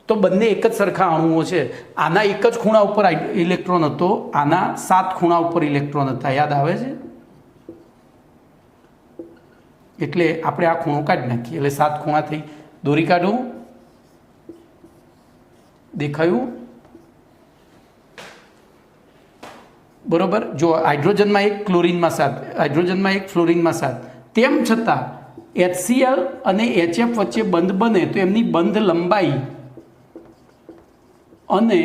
તો બંને એક જ સરખા અણુઓ છે. આના એક જ ખૂણા ઉપર ઇલેક્ટ્રોન હતો, આના 7 ખૂણા ઉપર ઇલેક્ટ્રોન હતા. યાદ આવે છે? એટલે આપણે આ ખૂણો કાઢી નાખીએ એટલે 7 ખૂણા થઈ. દોરી કાઢું, દેખાયું? બરોબર. જો હાઇડ્રોજનમાં 1 ક્લોરીનમાં 7, હાઇડ્રોજનમાં 1 ફ્લોરીનમાં 7, તેમ છતાં HCl અને HF વચ્ચે બંધ બને તો એમની બંધ લંબાઈ અને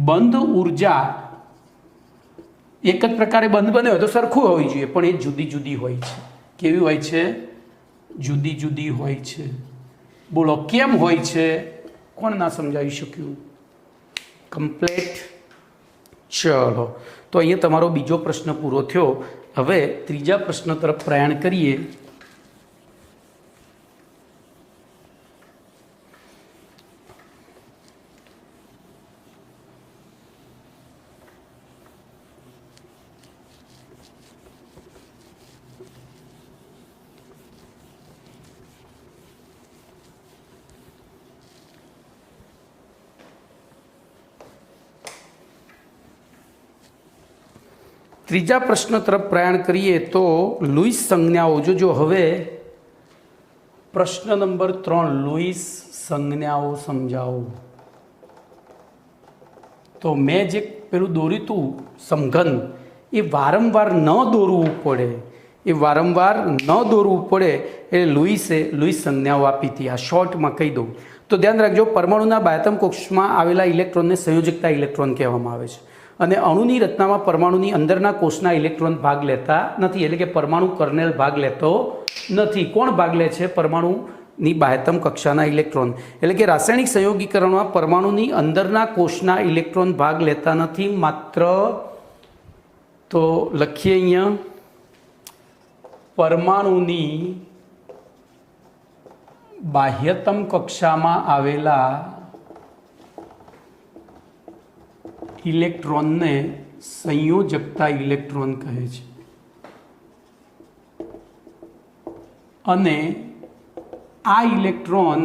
બંધ ઉર્જા એક જ પ્રકારે બંધ બને હોય તો સરખું હોવી જોઈએ, પણ એ જુદી જુદી હોય છે. કેવી હોય છે? જુદી જુદી હોય છે. બોલો કેમ હોય છે? કોણ ના સમજાવી શક્યું? કમ્પ્લીટ. ચલો, તો અહીંયા તમારો બીજો પ્રશ્ન પૂરો થયો. હવે ત્રીજા પ્રશ્ન તરફ પ્રયાણ કરીએ. ત્રીજા પ્રશ્ન તરફ પ્રયાણ કરીએ તો લુઈસ સંજ્ઞાઓ જોજો. હવે પ્રશ્ન નંબર 3, લુઈસ સંજ્ઞાઓ સમજાવો. તો મેં જે પેલું દોર્યું હતું સમઘન, એ વારંવાર ન દોરવું પડે, એ વારંવાર ન દોરવું પડે એટલે લુઈસ સંજ્ઞાઓ આપી હતી. આ શોર્ટમાં કહી દઉં તો ધ્યાન રાખજો, પરમાણુના બાહ્યતમ કોષમાં આવેલા ઇલેક્ટ્રોનને સંયોજકતા ઇલેક્ટ્રોન કહેવામાં આવે છે. અને અણુની રચનામાં પરમાણુની અંદરના કોષના ઇલેક્ટ્રોન ભાગ લેતા નથી, એટલે કે પરમાણુ કર્નેલ ભાગ લેતો નથી. કોણ ભાગ લે છે? પરમાણુની બાહ્યતમ કક્ષાના ઇલેક્ટ્રોન. એટલે કે રાસાયણિક સંયોગીકરણમાં પરમાણુની અંદરના કોષના ઇલેક્ટ્રોન ભાગ લેતા નથી. માત્ર તો લખીએ અહીંયા, પરમાણુની બાહ્યતમ કક્ષામાં આવેલા ઇલેક્ટ્રોનને સંયોજકતા ઇલેક્ટ્રોન કહે છે. અને આ ઇલેક્ટ્રોન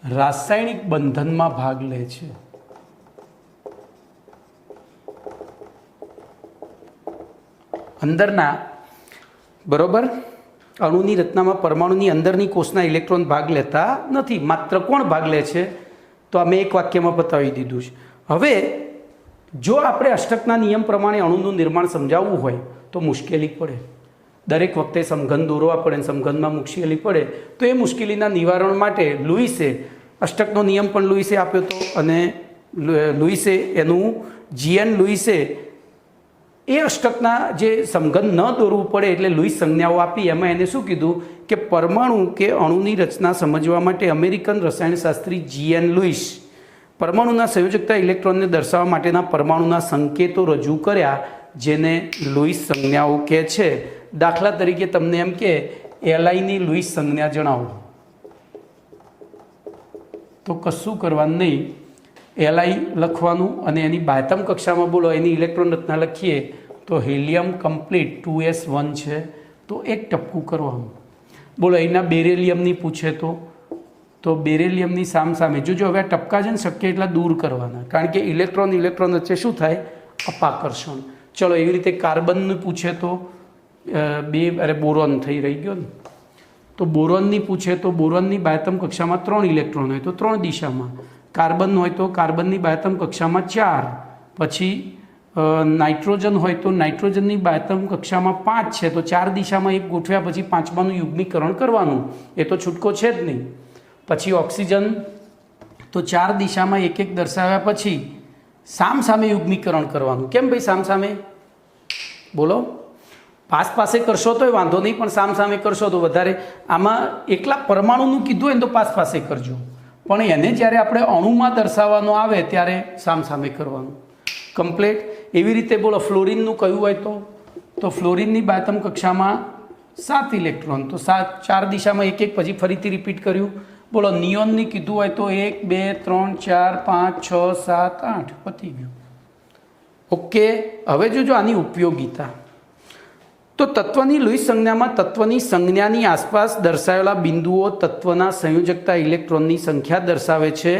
રાસાયણિક બંધનમાં ભાગ લે છે. અંદરના બરોબર અણુની રચનામાં પરમાણુની અંદરની કોષના ઇલેક્ટ્રોન ભાગ લેતા નથી. માત્ર કોણ ભાગ લે છે? તો આ મેં એક વાક્યમાં બતાવી દીધું છે. હવે જો આપણે અષ્ટકના નિયમ પ્રમાણે અણુનું નિર્માણ સમજાવવું હોય તો મુશ્કેલી પડે. દરેક વખતે સમઘન દોરવા પડે, સમઘનમાં મુશ્કેલી પડે. તો એ મુશ્કેલીના નિવારણ માટે લુઈસે અષ્ટકનો નિયમ પણ લુઈસે આપ્યો હતો અને લુઈસે એનું જીએન લુઈસે એ અષ્ટકના જે સમઘન ન દોરવું પડે એટલે લુઈસ સંજ્ઞાઓ આપી. એમાં એને શું કીધું કે પરમાણુ કે અણુની રચના સમજવા માટે અમેરિકન રસાયણશાસ્ત્રી જીએન લુઈસ પરમાણુના સંયોજકતા ઇલેક્ટ્રોનને દર્શાવવા માટેના પરમાણુના સંકેતો રજૂ કર્યા, જેને લુઈસ સંજ્ઞાઓ કહે છે. દાખલા તરીકે તમને એમ કે એલઆઈની લુઈસ સંજ્ઞા જણાવો, તો કશું કરવાનું નહીં. એલઆઈ લખવાનું અને એની બાહ્યતમ કક્ષામાં બોલો એની ઇલેક્ટ્રોન રચના લખીએ તો હિલિયમ કમ્પ્લીટ 2s1 છે, તો એક ટપકું કરવાનું. બોલો અહીંના બેરેલિયમની પૂછે તો બેરેલિયમની સામસામે જોજો. હવે આ ટપકા છે ને શક્ય એટલા દૂર કરવાના, કારણ કે ઇલેક્ટ્રોન વચ્ચે શું થાય? અપાકર્ષણ. ચલો એવી રીતે કાર્બનનું પૂછે તો બોરોન થઈ રહી ગયો ને. તો બોરોનની પૂછે તો બોરોનની બાહ્યતમ કક્ષામાં 3 ઇલેક્ટ્રોન હોય તો 3 દિશામાં. કાર્બન હોય તો કાર્બનની બાહ્યતમ કક્ષામાં 4. પછી નાઇટ્રોજન હોય તો નાઇટ્રોજનની બાહ્યતમ કક્ષામાં 5 છે, તો 4 દિશામાં એક ગોઠવ્યા પછી 5માનું યુગ્મીકરણ કરવાનું. એ તો છૂટકો છે જ નહીં. પછી ઓક્સિજન તો 4 દિશામાં એક દર્શાવ્યા પછી સામસામે યુગ્મીકરણ કરવાનું. કેમ ભાઈ સામસામે? બોલો. પાસે કરશો તોય વાંધો નહીં, પણ સામસામે કરશો તો વધારે. આમાં એકલા પરમાણુનું કીધું હોય ને તો પાસે કરજો, પણ એને જ્યારે આપણે અણુમાં દર્શાવવાનો આવે ત્યારે સામસામે કરવાનું. કમ્પ્લેટ. એવી રીતે બોલો ફ્લોરિનનું કયું હોય તો ફ્લોરિનની બાહ્યતમ કક્ષામાં 7 ઇલેક્ટ્રોન, તો 4 દિશામાં એક પછી ફરીથી રિપીટ કર્યું. બોલો નિયોનની કીધું હોય તો 1 2 3 4 5 6 7 8 પતી ગયું. ઓકે. હવે જોજો આની ઉપયોગિતા. તો તત્વની લુઈસ સંજ્ઞામાં તત્વની સંજ્ઞાની આસપાસ દર્શાવેલા બિંદુઓ તત્વના સંયોજકતા ઇલેક્ટ્રોનની સંખ્યા દર્શાવે છે.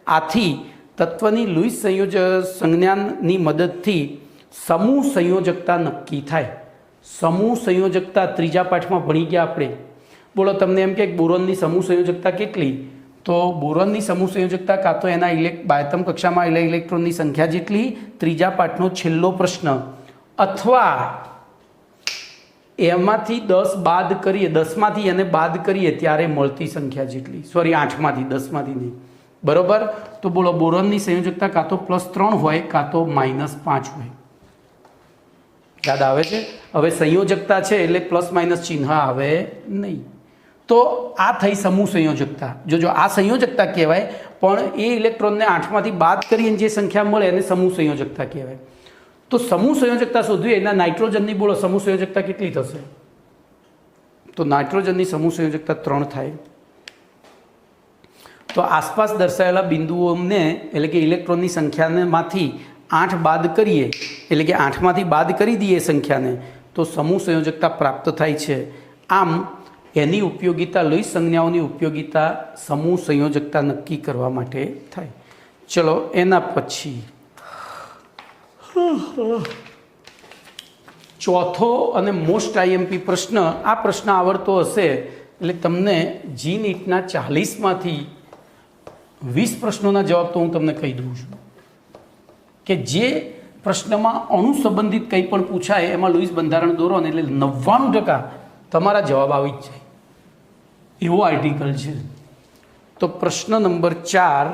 આથી તત્વની લુઈસ સંજ્ઞાની મદદથી સમૂહ સંયોજકતા નક્કી થાય. સમૂહ સંયોજકતા ત્રીજા પાઠમાં ભણી ગયા આપણે. બોલો તમને એમ કે બોરોનની સમૂહ સંયોજકતા કેટલી? તો બોરોનની સમૂહ સંયોજકતા કાં તો એના બાહ્યતમ કક્ષામાં ઇલેક્ટ્રોનની સંખ્યા જેટલી, ત્રીજા પાઠનો છેલ્લો પ્રશ્ન, અથવા એમાંથી 10 બાદ કરીએ, 10માંથી એને બાદ કરીએ ત્યારે મળતી સંખ્યા જેટલી. સોરી 8માંથી, 10માંથી નહીં. બરોબર. તો બોલો બોરોનની સંયોજકતા કાં તો +3 હોય કાં તો -5 હોય. યાદ આવે છે? હવે સંયોજકતા છે એટલે ± ચિહ્ન આવે નહીં. તો આ થઈ સમૂહ સંયોજકતા. જોજો આ સંયોજકતા કહેવાય, પણ એ ઇલેક્ટ્રોનને 8માંથી બાદ કરીને જે સંખ્યા મળે એને સમૂહ સંયોજકતા કહેવાય. તો સમૂહ સંયોજકતા શોધવી એના નાઇટ્રોજનની બોલો સમૂહ સંયોજકતા કેટલી થશે? તો નાઇટ્રોજનની સમૂહ સંયોજકતા 3 થાય. તો આસપાસ દર્શાવેલા બિંદુઓને એટલે કે ઇલેક્ટ્રોનની સંખ્યામાંથી 8 બાદ કરીએ, એટલે કે 8માંથી બાદ કરી દઈએ સંખ્યાને, તો સમૂહ સંયોજકતા પ્રાપ્ત થાય છે. આમ એની ઉપયોગિતા, લુઈસ સંજ્ઞાઓની ઉપયોગિતા સમૂહ સંયોજકતા નક્કી કરવા માટે થાય. ચલો એના પછી ચોથો અને મોસ્ટ આઈએમપી પ્રશ્ન. આ પ્રશ્ન આવડતો હશે એટલે તમને જી નીટના 40માંથી 20 પ્રશ્નોના જવાબ તો હું તમને કહી દઉં છું કે જે પ્રશ્નમાં અણુ સંબંધિત કંઈ પણ પૂછાય એમાં લુઈસ બંધારણ દોરો ને એટલે 99% તમારા જવાબ આવી જ જાય એવો આર્ટિકલ છે. તો પ્રશ્ન નંબર 4,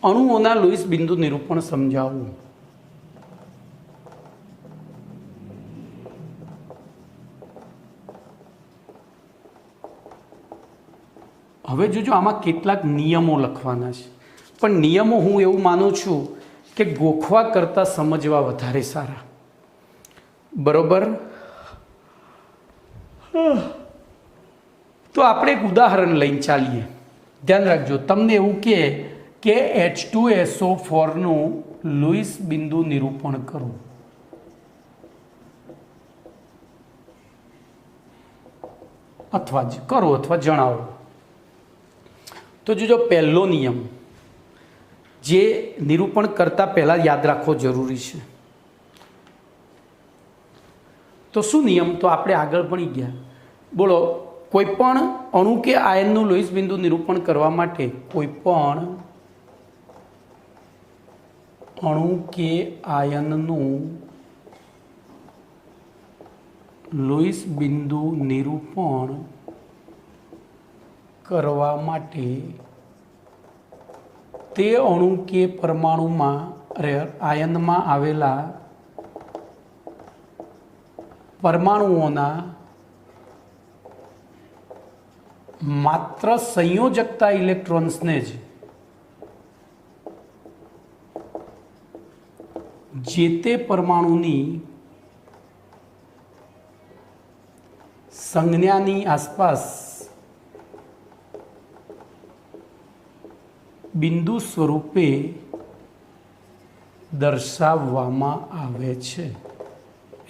અણુઓના લુઈસ બિંદુ નિરૂપણ સમજાવવું. હવે જોજો આમાં કેટલાક નિયમો લખવાના છે, પણ નિયમો હું એવું માનું છું કે ગોખવા કરતાં સમજવા વધારે સારા. બરોબર. તો આપણે એક ઉદાહરણ લઈને ચાલીએ. ધ્યાન રાખજો. તમને એવું કે H2SO4 નું લુઈસ બિંદુ નિરૂપણ કરો. અથવા કરો અથવા જણાવો. તો જો પહેલો નિયમ જે નિરૂપણ કરતાં પહેલાં યાદ રાખવો જરૂરી છે. તો શું નિયમ? તો આપણે આગળ ભણી ગયા. બોલો, કોઈ પણ અણુ કે આયનનું લોહીસ બિંદુ નિરૂપણ કરવા માટે કોઈ પણ અણુ કે આયનનું લોહીસ બિંદુ નિરૂપણ કરવા માટે તે અણુ કે પરમાણુમાં આયનમાં આવેલા પરમાણુઓના માત્ર સંયોજકતા ઇલેક્ટ્રોન્સને જ જે તે પરમાણુની સંજ્ઞાની આસપાસ બિંદુ સ્વરૂપે દર્શાવવામાં આવે છે.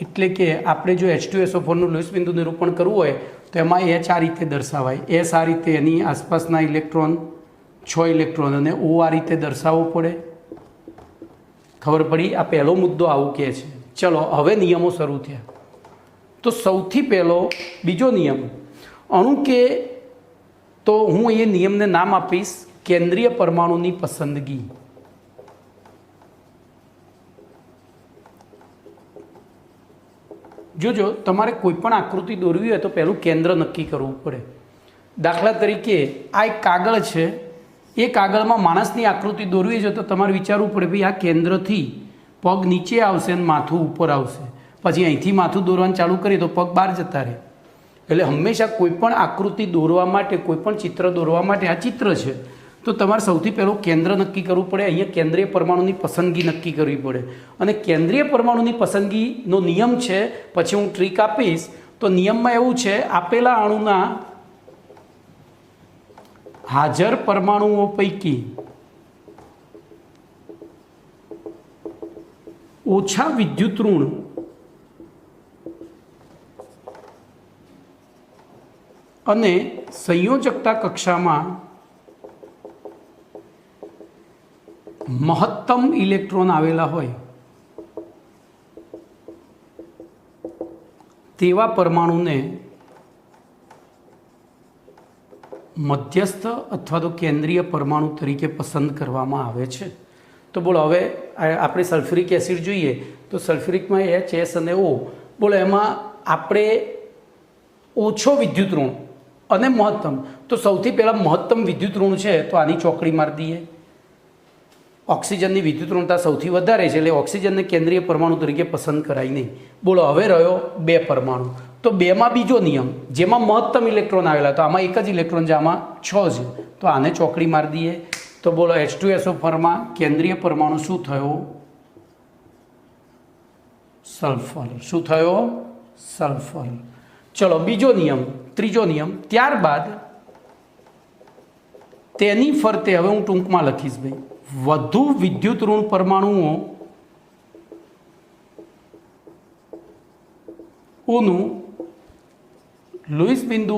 એટલે કે આપણે જો H2SO4નું લોહીસ બિંદુ નિરૂપણ કરવું હોય તો એમાં H આ રીતે દર્શાવાય, S આ રીતે, એની આસપાસના ઇલેક્ટ્રોન 6 ઇલેક્ટ્રોન, અને O આ રીતે દર્શાવવો પડે. ખબર પડી? આ પહેલો મુદ્દો આવું કહે છે. ચલો હવે નિયમો શરૂ થયા. તો સૌથી પહેલો બીજો નિયમ અણુ કે, તો હું એ નિયમને નામ આપીશ કેન્દ્રીય પરમાણુની પસંદગી. જોજો, તમારે કોઈ પણ આકૃતિ દોરવી હોય તો પહેલું કેન્દ્ર નક્કી કરવું પડે. દાખલા તરીકે આ એક કાગળ છે, એ કાગળમાં માણસની આકૃતિ દોરવી છે તો તમારે વિચારવું પડે ભાઈ આ કેન્દ્રથી પગ નીચે આવશે અને માથું ઉપર આવશે. પછી અહીંથી માથું દોરવાનું ચાલુ કરીએ તો પગ બહાર જતા રહે. એટલે હંમેશા કોઈ પણ આકૃતિ દોરવા માટે, કોઈ પણ ચિત્ર દોરવા માટે, આ ચિત્ર છે તો તમારે સૌથી પહેલું કેન્દ્ર નક્કી કરવું પડે. અહીંયા કેન્દ્રીય પરમાણુની પસંદગી નક્કી કરવી પડે. અને કેન્દ્રીય પરમાણુની પસંદગીનો નિયમ છે, પછી હું ટ્રીક આપીશ. તો નિયમમાં એવું છે, આપેલા અણુના હાજર પરમાણુઓ પૈકી ઓછા વિદ્યુત ઋણ અને સંયોજકતા કક્ષામાં મહત્તમ ઇલેક્ટ્રોન આવેલા હોય તેવા પરમાણુને મધ્યસ્થ અથવા તો કેન્દ્રીય પરમાણુ તરીકે પસંદ કરવામાં આવે છે. તો બોલો, હવે આપણે સલ્ફ્યુરિક એસિડ જોઈએ તો સલ્ફ્યુરિકમાં H, S અને O. બોલો, એમાં આપણે ઓછો વિદ્યુત ઋણ અને મહત્તમ. તો સૌથી પહેલાં મહત્તમ વિદ્યુત ઋણ છે તો આની ચોકડી મારી દઈએ. ઓક્સિજનની વિદ્યુત ઋણતા સૌથી વધારે છે એટલે ઓક્સિજનને કેન્દ્રીય પરમાણુ તરીકે પસંદ કરાય નહીં. બોલો, હવે રહ્યો 2 પરમાણુ. તો 2માં બીજો નિયમ, જેમાં મહત્તમ ઇલેક્ટ્રોન આવેલા, તો આમાં એક જ ઇલેક્ટ્રોન છે, આમાં 6 છે, તો આને ચોકડી મારી દઈએ. તો બોલો, H2SO4માં કેન્દ્રીય પરમાણુ શું થયો? સલ્ફર. શું થયો? સલ્ફર. ચલો બીજો નિયમ, ત્રીજો નિયમ. ત્યારબાદ તેની ફરતે, હવે હું ટૂંકમાં લખીશ ભાઈ, વધુ વિદ્યુત ઋણ પરમાણુઓ ઓનું લોહીસ બિંદુ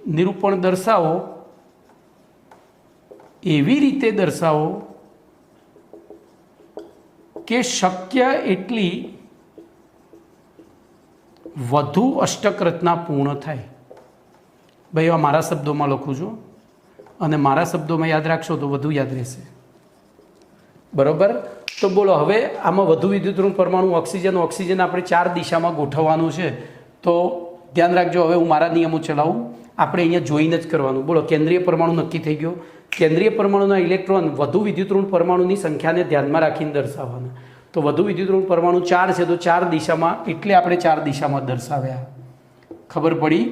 નિરૂપણ દર્શાવો, એવી રીતે દર્શાવો કે શક્ય એટલી વધુ અષ્ટક રચના પૂર્ણ થાય. ભાઈ, આ મારા શબ્દોમાં લખું છું અને મારા શબ્દોમાં યાદ રાખશો તો વધુ યાદ રહેશે. બરાબર? તો બોલો, હવે આમાં વધુ વિદ્યુત ઋણ પરમાણુ ઓક્સિજન આપણે 4 દિશામાં ગોઠવવાનું છે. તો ધ્યાન રાખજો, હવે હું મારા નિયમો ચલાવું. આપણે અહીંયા જોઈને જ કરવાનું. બોલો, કેન્દ્રીય પરમાણુ નક્કી થઈ ગયો. કેન્દ્રીય પરમાણુના ઇલેક્ટ્રોન વધુ વિદ્યુત ઋણ પરમાણુની સંખ્યાને ધ્યાનમાં રાખીને દર્શાવવાના. તો વધુ વિદ્યુત ઋણ પરમાણુ 4 છે તો 4 દિશામાં, એટલે આપણે 4 દિશામાં દર્શાવ્યા. ખબર પડી?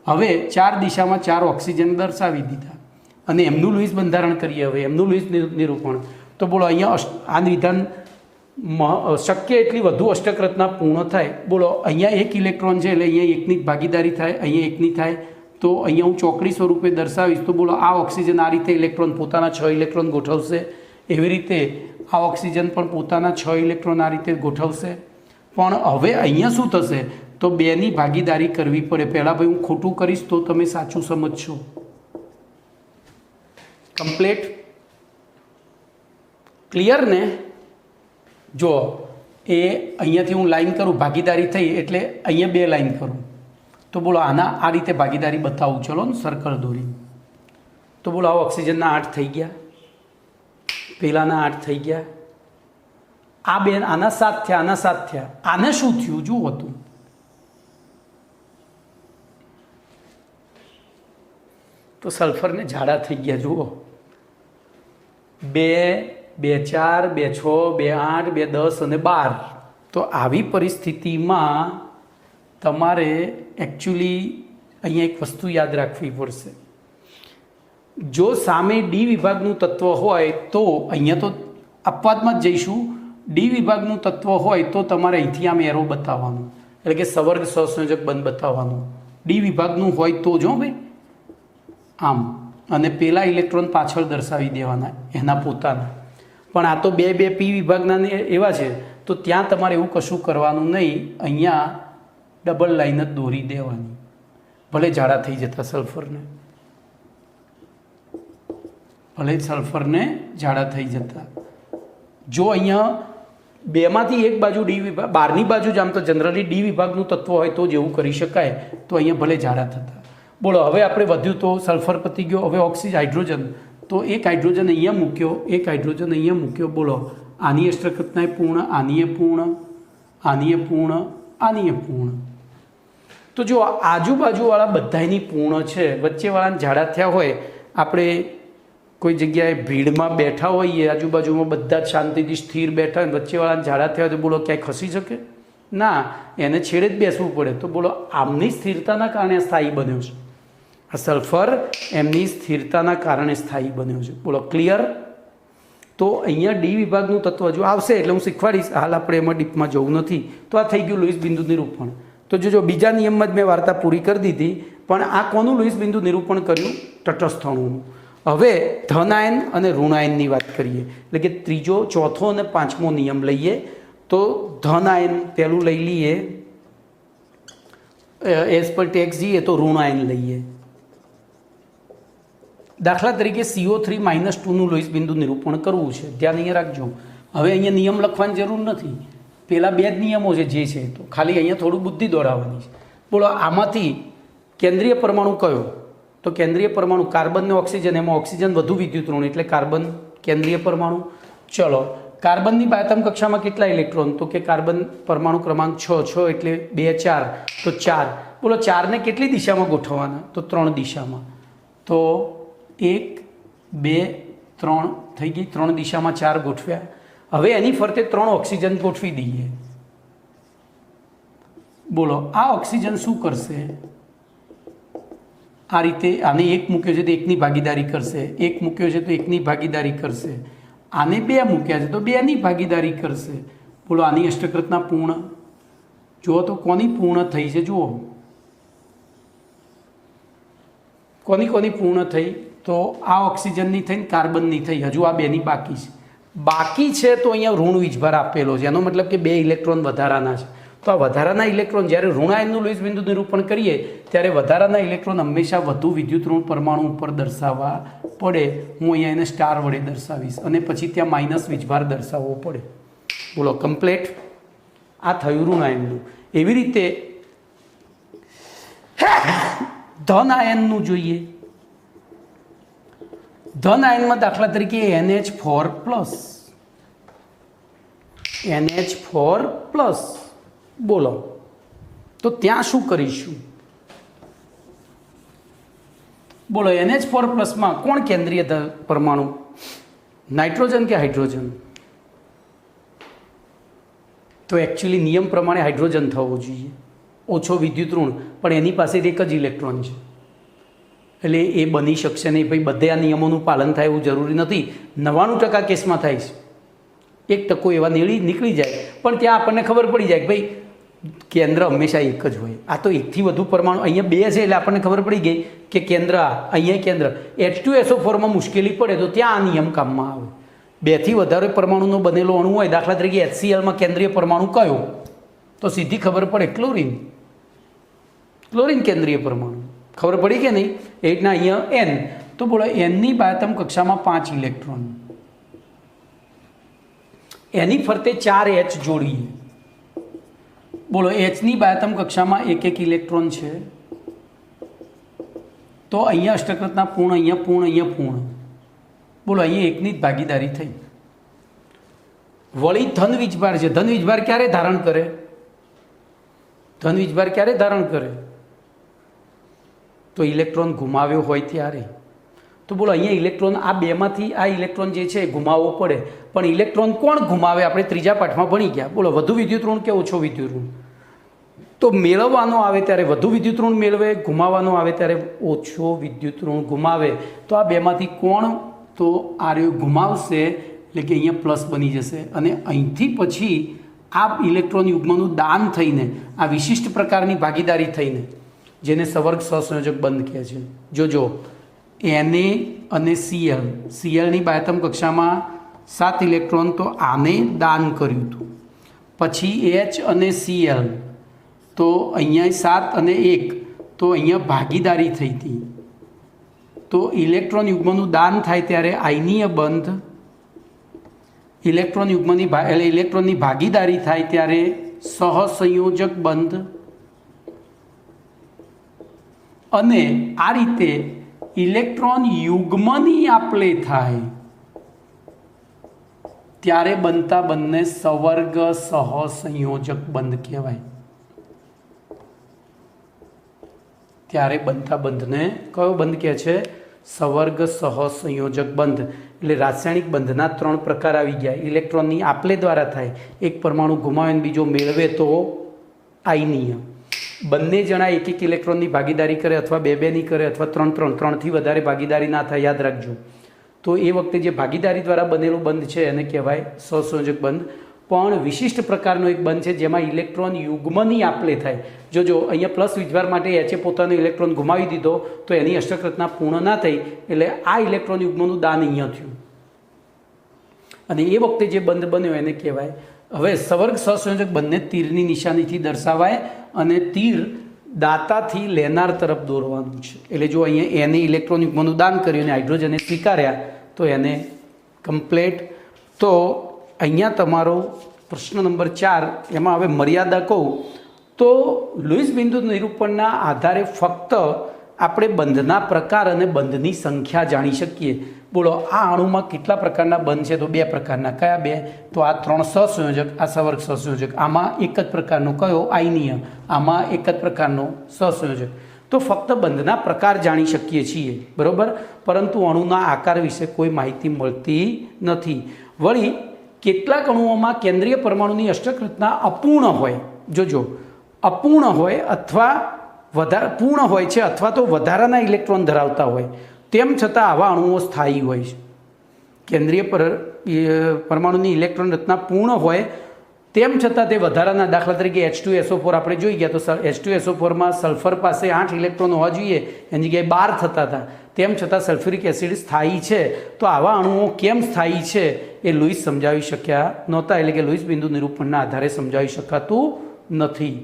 હવે 4 દિશામાં 4 ઓક્સિજન દર્શાવી દીધા અને એમનું લોહીસ બંધારણ કરીએ. હવે એમનું લોહીસ નિરૂપણ. તો બોલો, અહીંયા આ વિધાન શક્ય એટલી વધુ અષ્ટક રચના પૂર્ણ થાય. બોલો, અહીંયા 1 ઇલેક્ટ્રોન છે એટલે અહીંયા 1ની જ ભાગીદારી થાય, અહીંયા 1ની થાય. તો અહીંયા હું ચોકડી સ્વરૂપે દર્શાવીશ. તો બોલો, આ ઓક્સિજન આ રીતે ઇલેક્ટ્રોન પોતાના 6 ઇલેક્ટ્રોન ગોઠવશે. એવી રીતે આ ઓક્સિજન પણ પોતાના 6 ઇલેક્ટ્રોન આ રીતે ગોઠવશે. પણ હવે અહીંયા શું થશે? તો બેની ભાગીદારી કરવી પડે. પહેલાં ભાઈ હું ખોટું કરીશ તો તમે સાચું સમજશો. કમ્પ્લીટ? ક્લિયર ને? જો એ અહીંયાથી હું લાઈન કરું, ભાગીદારી થઈ એટલે અહીંયા 2 લાઈન કરું, તો બોલો આના આ રીતે ભાગીદારી બતાવું. ચલો ને સર્કલ દોરી. તો બોલો આવો ઓક્સિજનના 8 થઈ ગયા, પેલાના 8 થઈ ગયા, આ બે આના 7 થયા, આના 7 થયા. આને શું થયું જુઓ તું. તો સલ્ફરને ઝાડા થઈ ગયા જુઓ. 2, 2, 4, 2, 6, 2, 8, 2, 10 અને 12. તો આવી પરિસ્થિતિમાં તમારે એકચ્યુઅલી અહીંયા એક વસ્તુ યાદ રાખવી પડશે. જો સામે ડી વિભાગનું તત્વ હોય તો અહીંયા તો અપવાદમાં જ જઈશું. ડી વિભાગનું તત્વ હોય તો તમારે અહીંથી આમ એરો બતાવવાનું, એટલે કે સવર્ગ સહસંયોજક બંધ બતાવવાનું. ડી વિભાગનું હોય તો જો ભાઈ આમ, અને પેલા ઇલેક્ટ્રોન પાછળ દર્શાવી દેવાના એના પોતાના. પણ આ તો 2, 2 પી વિભાગના એવા છે, તો ત્યાં તમારે એવું કશું કરવાનું નહીં. અહીંયા ડબલ લાઈન જ દોરી દેવાની, ભલે ઝાડા થઈ જતા સલ્ફરને, ભલે સલ્ફરને ઝાડા થઈ જતા. જો અહીંયા બેમાંથી એક બાજુ ડી વિભાગ, બહારની બાજુ જ આમ તો જનરલી ડી વિભાગનું તત્વ હોય તો જ એવું કરી શકાય. તો અહીંયા ભલે ઝાડા થતા. બોલો હવે આપણે વધ્યું તો સલ્ફર પતી ગયો. હવે ઓક્સિજન, હાઇડ્રોજન, તો એક હાઇડ્રોજન અહીંયા મૂક્યો, એક હાઇડ્રોજન અહીંયા મૂક્યો. બોલો આની અષ્ટકતનાય પૂર્ણ, આનીય પૂર્ણ, આનીય પૂર્ણ, આનીય પૂર્ણ. તો જો આજુબાજુવાળા બધાની પૂર્ણ છે, વચ્ચેવાળાને ઝાડા થયા હોય, આપણે કોઈ જગ્યાએ ભીડમાં બેઠા હોઈએ, આજુબાજુમાં બધા જ શાંતિથી સ્થિર બેઠા હોય, વચ્ચેવાળાને ઝાડા થયા હોય તો બોલો ક્યાંય ખસી શકે ના, એને છેડે જ બેસવું પડે. તો બોલો આમની સ્થિરતાના કારણે સ્થાયી બન્યો છે આ સલ્ફર, એમની સ્થિરતાના કારણે સ્થાયી બન્યો છે. બોલો ક્લિયર? તો અહીંયા ડી વિભાગનું તત્વ જો આવશે એટલે હું શીખવાડીશ, હાલ આપણે એમાં ડીપમાં જવું નથી. તો આ થઈ ગયું લુઈસ બિંદુ નિરૂપણ. તો જો બીજા નિયમમાં જ મેં વાર્તા પૂરી કરી દીધી, પણ આ કોનું લુઈસ બિંદુ નિરૂપણ કર્યું? તટસ્થણુનું. હવે ધન આયન અને ઋણ આયનની વાત કરીએ, એટલે કે ત્રીજો, ચોથો અને પાંચમો નિયમ લઈએ. તો ધન આયન પહેલું લઈ લઈએ, એઝ પર ટેક્સ જઈએ તો ઋણ આયન લઈએ. દાખલા તરીકે CO3-2નું લોઈસ બિંદુ નિરૂપણ કરવું છે, ધ્યાન અહીંયા રાખજો. હવે અહીંયા નિયમ લખવાની જરૂર નથી, પેલા 2 જ નિયમો છે જે છે, તો ખાલી અહીંયા થોડું બુદ્ધિ દોડાવવાની છે. બોલો આમાંથી કેન્દ્રીય પરમાણુ કયો? તો કેન્દ્રીય પરમાણુ કાર્બન ને ઓક્સિજન, એમાં ઓક્સિજન વધુ વિદ્યુત ઋણ એટલે કાર્બન કેન્દ્રીય પરમાણુ. ચલો કાર્બનની બાયતમ કક્ષામાં કેટલા ઇલેક્ટ્રોન? તો કે કાર્બન પરમાણુ ક્રમાંક 6 એટલે 2, 4 તો 4. બોલો 4ને કેટલી દિશામાં ગોઠવવાના? તો 3 દિશામાં. તો 1, 2, 3 થઈ ગઈ, 3 દિશામાં 4 ગોઠવ્યા. હવે એની ફરતે 3 ઓક્સિજન ગોઠવી દઈએ. બોલો આ ઓક્સિજન શું કરશે? આ રીતે આને 1 મૂક્યો છે તો 1ની ભાગીદારી કરશે, 1 મૂક્યો છે તો 1ની ભાગીદારી કરશે, આને 2 મૂક્યા છે તો 2ની ભાગીદારી કરશે. બોલો આની અષ્ટકૃતના પૂર્ણ જુઓ તો કોની પૂર્ણ થઈ છે? જુઓ કોની પૂર્ણ થઈ? તો આ ઓક્સિજનની થઈને કાર્બનની થઈ, હજુ આ 2ની બાકી છે. તો અહીંયા ઋણ વીજભાર આપેલો છે, એનો મતલબ કે 2 ઇલેક્ટ્રોન વધારાના છે. તો આ વધારાના ઇલેક્ટ્રોન જ્યારે ઋણ આયનનું લોઈસ બિંદુ નિરૂપણ કરીએ ત્યારે વધારાના ઇલેક્ટ્રોન હંમેશા વધુ વિદ્યુત ઋણ પરમાણુ ઉપર દર્શાવવા પડે. હું અહીંયા એને સ્ટાર વડે દર્શાવીશ અને પછી ત્યાં માઇનસ વીજભાર દર્શાવવો પડે. બોલો કમ્પ્લેટ? આ થયું ઋણ આયનનું. એવી રીતે ધન આયનનું જોઈએ. ધન આયનમાં દાખલા તરીકે NH4+. બોલો તો ત્યાં શું કરીશું? બોલો NH4+માં કોણ કેન્દ્રીય પરમાણુ? નાઇટ્રોજન કે હાઇડ્રોજન? તો એકચ્યુઅલી નિયમ પ્રમાણે હાઇડ્રોજન થવો જોઈએ, ઓછો વિદ્યુત ઋણ, પણ એની પાસે એક જ ઇલેક્ટ્રોન છે એટલે એ બની શકશે નહીં. ભાઈ બધે આ નિયમોનું પાલન થાય એવું જરૂરી નથી. 99% કેસમાં થાય છે, 1% એવા નીકળી જાય, પણ ત્યાં આપણને ખબર પડી જાય કે ભાઈ કેન્દ્ર હંમેશા એક જ હોય. આ તો 1થી વધુ પરમાણુ, અહીંયા 2 છે એટલે આપણને ખબર પડી ગઈ કે કેન્દ્ર અહીંયા કેન્દ્ર. H2SO4માં મુશ્કેલી પડે તો ત્યાં આ નિયમ કામમાં આવે. 2થી વધારે પરમાણુનો બનેલો અણુ હોય, દાખલા તરીકે HClમાં કેન્દ્રીય પરમાણુ કયો? તો સીધી ખબર પડે ક્લોરીન. ક્લોરીન કેન્દ્રીય પરમાણુ. ખબર પડી કે નહીં? એ રીતના અહીંયા એન, તો બોલો એનની બાહ્યતમ કક્ષામાં 5 ઇલેક્ટ્રોન, એની ફરતે 4 એચ જોડીએ. બોલો એચની બાહ્યતમ કક્ષામાં 1 ઇલેક્ટ્રોન છે, તો અહીંયા અષ્ટકૃતના પૂર્ણ, અહીંયા પૂર્ણ, અહીંયા પૂર્ણ. બોલો અહીંયા એકની જ ભાગીદારી થઈ. વળી ધન વીજભાર છે. ધન વીજભાર ક્યારે ધારણ કરે? ધન વીજભાર ક્યારે ધારણ કરે? તો ઇલેક્ટ્રોન ગુમાવ્યો હોય ત્યારે. તો બોલો અહીંયા ઇલેક્ટ્રોન, આ બેમાંથી આ ઇલેક્ટ્રોન જે છે એ ગુમાવવો પડે. પણ ઇલેક્ટ્રોન કોણ ગુમાવે? આપણે ત્રીજા પાઠમાં ભણી ગયા. બોલો વધુ વિદ્યુત ઋણ કે ઓછો વિદ્યુત ઋણ? તો મેળવવાનો આવે ત્યારે વધુ વિદ્યુત ઋણ મેળવે, ગુમાવવાનો આવે ત્યારે ઓછો વિદ્યુત ઋણ ગુમાવે. તો આ બેમાંથી કોણ? તો આર્યો ગુમાવશે, એટલે કે અહીંયા પ્લસ બની જશે. અને અહીંથી પછી આ ઇલેક્ટ્રોન યુગ્મનું દાન થઈને, આ વિશિષ્ટ પ્રકારની ભાગીદારી થઈને, જેને સવર્ગ સહસંયોજક બંધ કહે છે. જોજો Na અને Cl, Clની બાહ્યતમ કક્ષામાં 7 ઇલેક્ટ્રોન, તો આને દાન કર્યું હતું. પછી H અને Cl, તો અહીંયા 7 અને 1, તો અહીંયા ભાગીદારી થઈ હતી. તો ઇલેક્ટ્રોન યુગ્મનું દાન થાય ત્યારે આયનીય બંધ, ઇલેક્ટ્રોન યુગ્મની ઇલેક્ટ્રોનની ભાગીદારી થાય ત્યારે સહસંયોજક બંધ. અને આ રીતે ઇલેક્ટ્રોન યુગ્મની આપલે થાય ત્યારે બનતા બંને સવર્ગ સહસંયોજક બંધ કહેવાય. ત્યારે બનતા બંધને કયો બંધ કહે છે? સવર્ગ સહસંયોજક બંધ. એટલે રાસાયણિક બંધના 3 પ્રકાર આવી ગયા. ઇલેક્ટ્રોનની આપલે દ્વારા થાય, એક પરમાણુ ગુમાવે અને બીજો મેળવે તો આયનીય. બંને જણા 1 ઇલેક્ટ્રોનની ભાગીદારી કરે, અથવા 2-2ની કરે, અથવા 3-3થી વધારે ભાગીદારી ના થાય, યાદ રાખજો. તો એ વખતે જે ભાગીદારી દ્વારા બનેલું બંધ છે એને કહેવાય સહસંયોજક બંધ. પણ વિશિષ્ટ પ્રકારનો એક બંધ છે જેમાં ઇલેક્ટ્રોન યુગ્મની આપલે થાય. જોજો અહીંયા પ્લસ વીજભાર માટે એચે પોતાનો ઇલેક્ટ્રોન ગુમાવી દીધો, તો એની અષ્ટક પૂર્ણ ના થઈ, એટલે આ ઇલેક્ટ્રોન યુગ્મનું દાન અહીંયા થયું, અને એ વખતે જે બંધ બન્યો એને કહેવાય. હવે સવર્ગ સહસંયોજક બંને તીરની નિશાનીથી દર્શાવાય, અને તીર દાતાથી લેનાર તરફ દોરવાનું છે. એટલે જો અહીંયા એને ઇલેક્ટ્રોન યુગ્મનું દાન કર્યું અને હાઇડ્રોજને સ્વીકાર્યા, તો એને કમ્પ્લેટ. તો અહીંયા તમારો પ્રશ્ન નંબર 4, એમાં હવે મર્યાદા કહું તો લુઈસ બિંદુ નિરૂપણના આધારે ફક્ત આપણે બંધના પ્રકાર અને બંધની સંખ્યા જાણી શકીએ. બોલો આ અણુમાં કેટલા પ્રકારના બંધ છે? તો 2 પ્રકારના. કયા 2? તો આ 3 સહસંયોજક, આ સવર્ગ સહસંયોજક. આમાં એક જ પ્રકારનો કયો? આયનીય. આમાં એક જ પ્રકારનો સહસંયોજક. તો ફક્ત બંધના પ્રકાર જાણી શકીએ છીએ, બરાબર, પરંતુ અણુના આકાર વિશે કોઈ માહિતી મળતી નથી. વળી કેટલાક અણુઓમાં કેન્દ્રીય પરમાણુની અષ્ટક રચના અપૂર્ણ હોય. જોજો અપૂર્ણ હોય અથવા પૂર્ણ હોય છે, અથવા તો વધારાના ઇલેક્ટ્રોન ધરાવતા હોય. તેમ છતાં આવા અણુઓ સ્થાયી હોય છે. કેન્દ્રીય પરમાણુની ઇલેક્ટ્રોન રચના પૂર્ણ હોય તેમ છતાં તે વધારાના, દાખલા તરીકે H2SO4 આપણે જોઈ ગયા, તો H2SO4માં સલ્ફર પાસે 8 ઇલેક્ટ્રોન હોવા જોઈએ, એની જગ્યાએ 12 થતા હતા. તેમ છતાં સલ્ફ્યુરિક એસિડ સ્થાયી છે. તો આવા અણુઓ કેમ સ્થાયી છે એ લુઈસ સમજાવી શક્યા નહોતા. એટલે કે લુઈસ બિંદુ નિરૂપણના આધારે સમજાવી શકાતું નથી.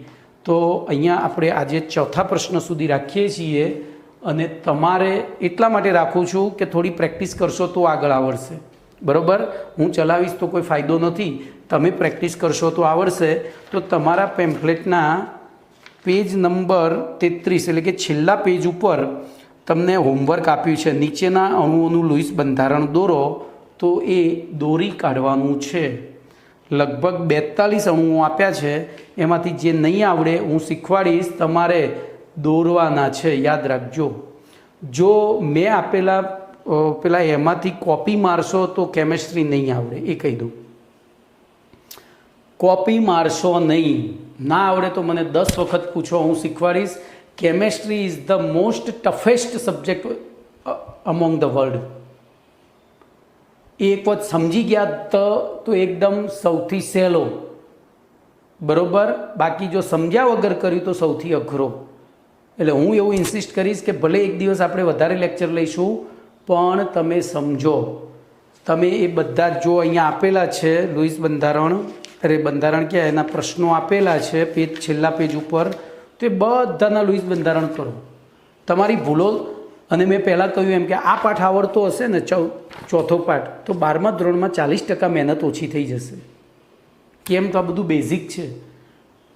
તો અહીંયા આપણે આજે 4થા પ્રશ્ન સુધી રાખીએ છીએ, અને તમારે એટલા માટે રાખું છું કે થોડી પ્રેક્ટિસ કરશો તો આગળ આવડશે, બરાબર. હું ચલાવીશ તો કોઈ ફાયદો નથી, તમે પ્રેક્ટિસ કરશો તો આવડશે. તો તમારા પેમ્ફલેટના પેજ નંબર 33, એટલે કે છેલ્લા પેજ ઉપર તમને હોમવર્ક આપ્યું છે. નીચેના અણુઓનું લુઈસ બંધારણ દોરો, તો એ દોરી કાઢવાનું છે. લગભગ 42 અણુઓ આપ્યા છે, એમાંથી જે નહીં આવડે હું શીખવાડીશ, તમારે દોરવાના છે, યાદ રાખજો. જો મેં આપેલા પેલા એમાંથી કોપી મારશો તો કેમેસ્ટ્રી નહીં આવડે, એ કહી દઉં. કોપી મારશો નહીં, ના આવડે તો મને 10 વખત પૂછો, હું શીખવાડીશ. Chemistry is the most toughest subject among the world. એક વખત સમજી ગયા તો એકદમ સૌથી સહેલો, બરોબર. બાકી જો સમજ્યા વગર કર્યું તો સૌથી અઘરો. એટલે હું એવું ઇન્સિસ્ટ કરીશ કે ભલે એક દિવસ આપણે વધારે લેક્ચર લઈશું, પણ તમે સમજો. તમે એ બધા જો અહીંયા આપેલા છે લુઈસ બંધારણ, બંધારણ કે એના પ્રશ્નો આપેલા છે છેલ્લા પેજ ઉપર, તો તો એ બધાના લુઈસ બંધારણ કરો. તમારી ભૂલો, અને મેં પહેલાં કહ્યું એમ કે આ પાઠ આવડતો હશે ને ચોથો પાઠ, તો 12મા ધોરણમાં 40% મહેનત ઓછી થઈ જશે. કેમ? તો આ બધું બેઝિક છે.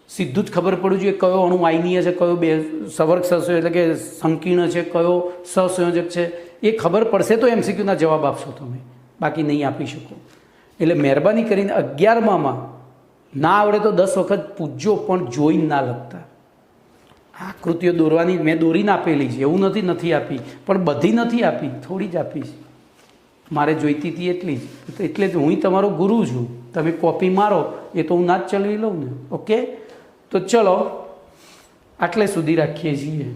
સીધું જ ખબર પડવું જોઈએ કયો અણુ આયનીય છે, કયો સવર્ગ સહસંયોજક એટલે કે સંકીર્ણ છે, કયો સહસંયોજક છે. એ ખબર પડશે તો MCQના જવાબ આપશો તમે, બાકી નહીં આપી શકો. એટલે મહેરબાની કરીને 11માં ના આવડે તો 10 વખત પૂછજો, પણ જોઈને ના લખતા. આકૃતિઓ દોરવાની મેં દોરીને આપેલી છે, એવું નથી આપી, પણ બધી નથી આપી, થોડી જ આપી છે. મારે જોઈતી હતી એટલી જ. એટલે જ હું તમારો ગુરુ છું. તમે કોપી મારો એ તો હું ના જ ચલાવી લઉં ને. ઓકે, તો ચલો આટલે સુધી રાખીએ છીએ.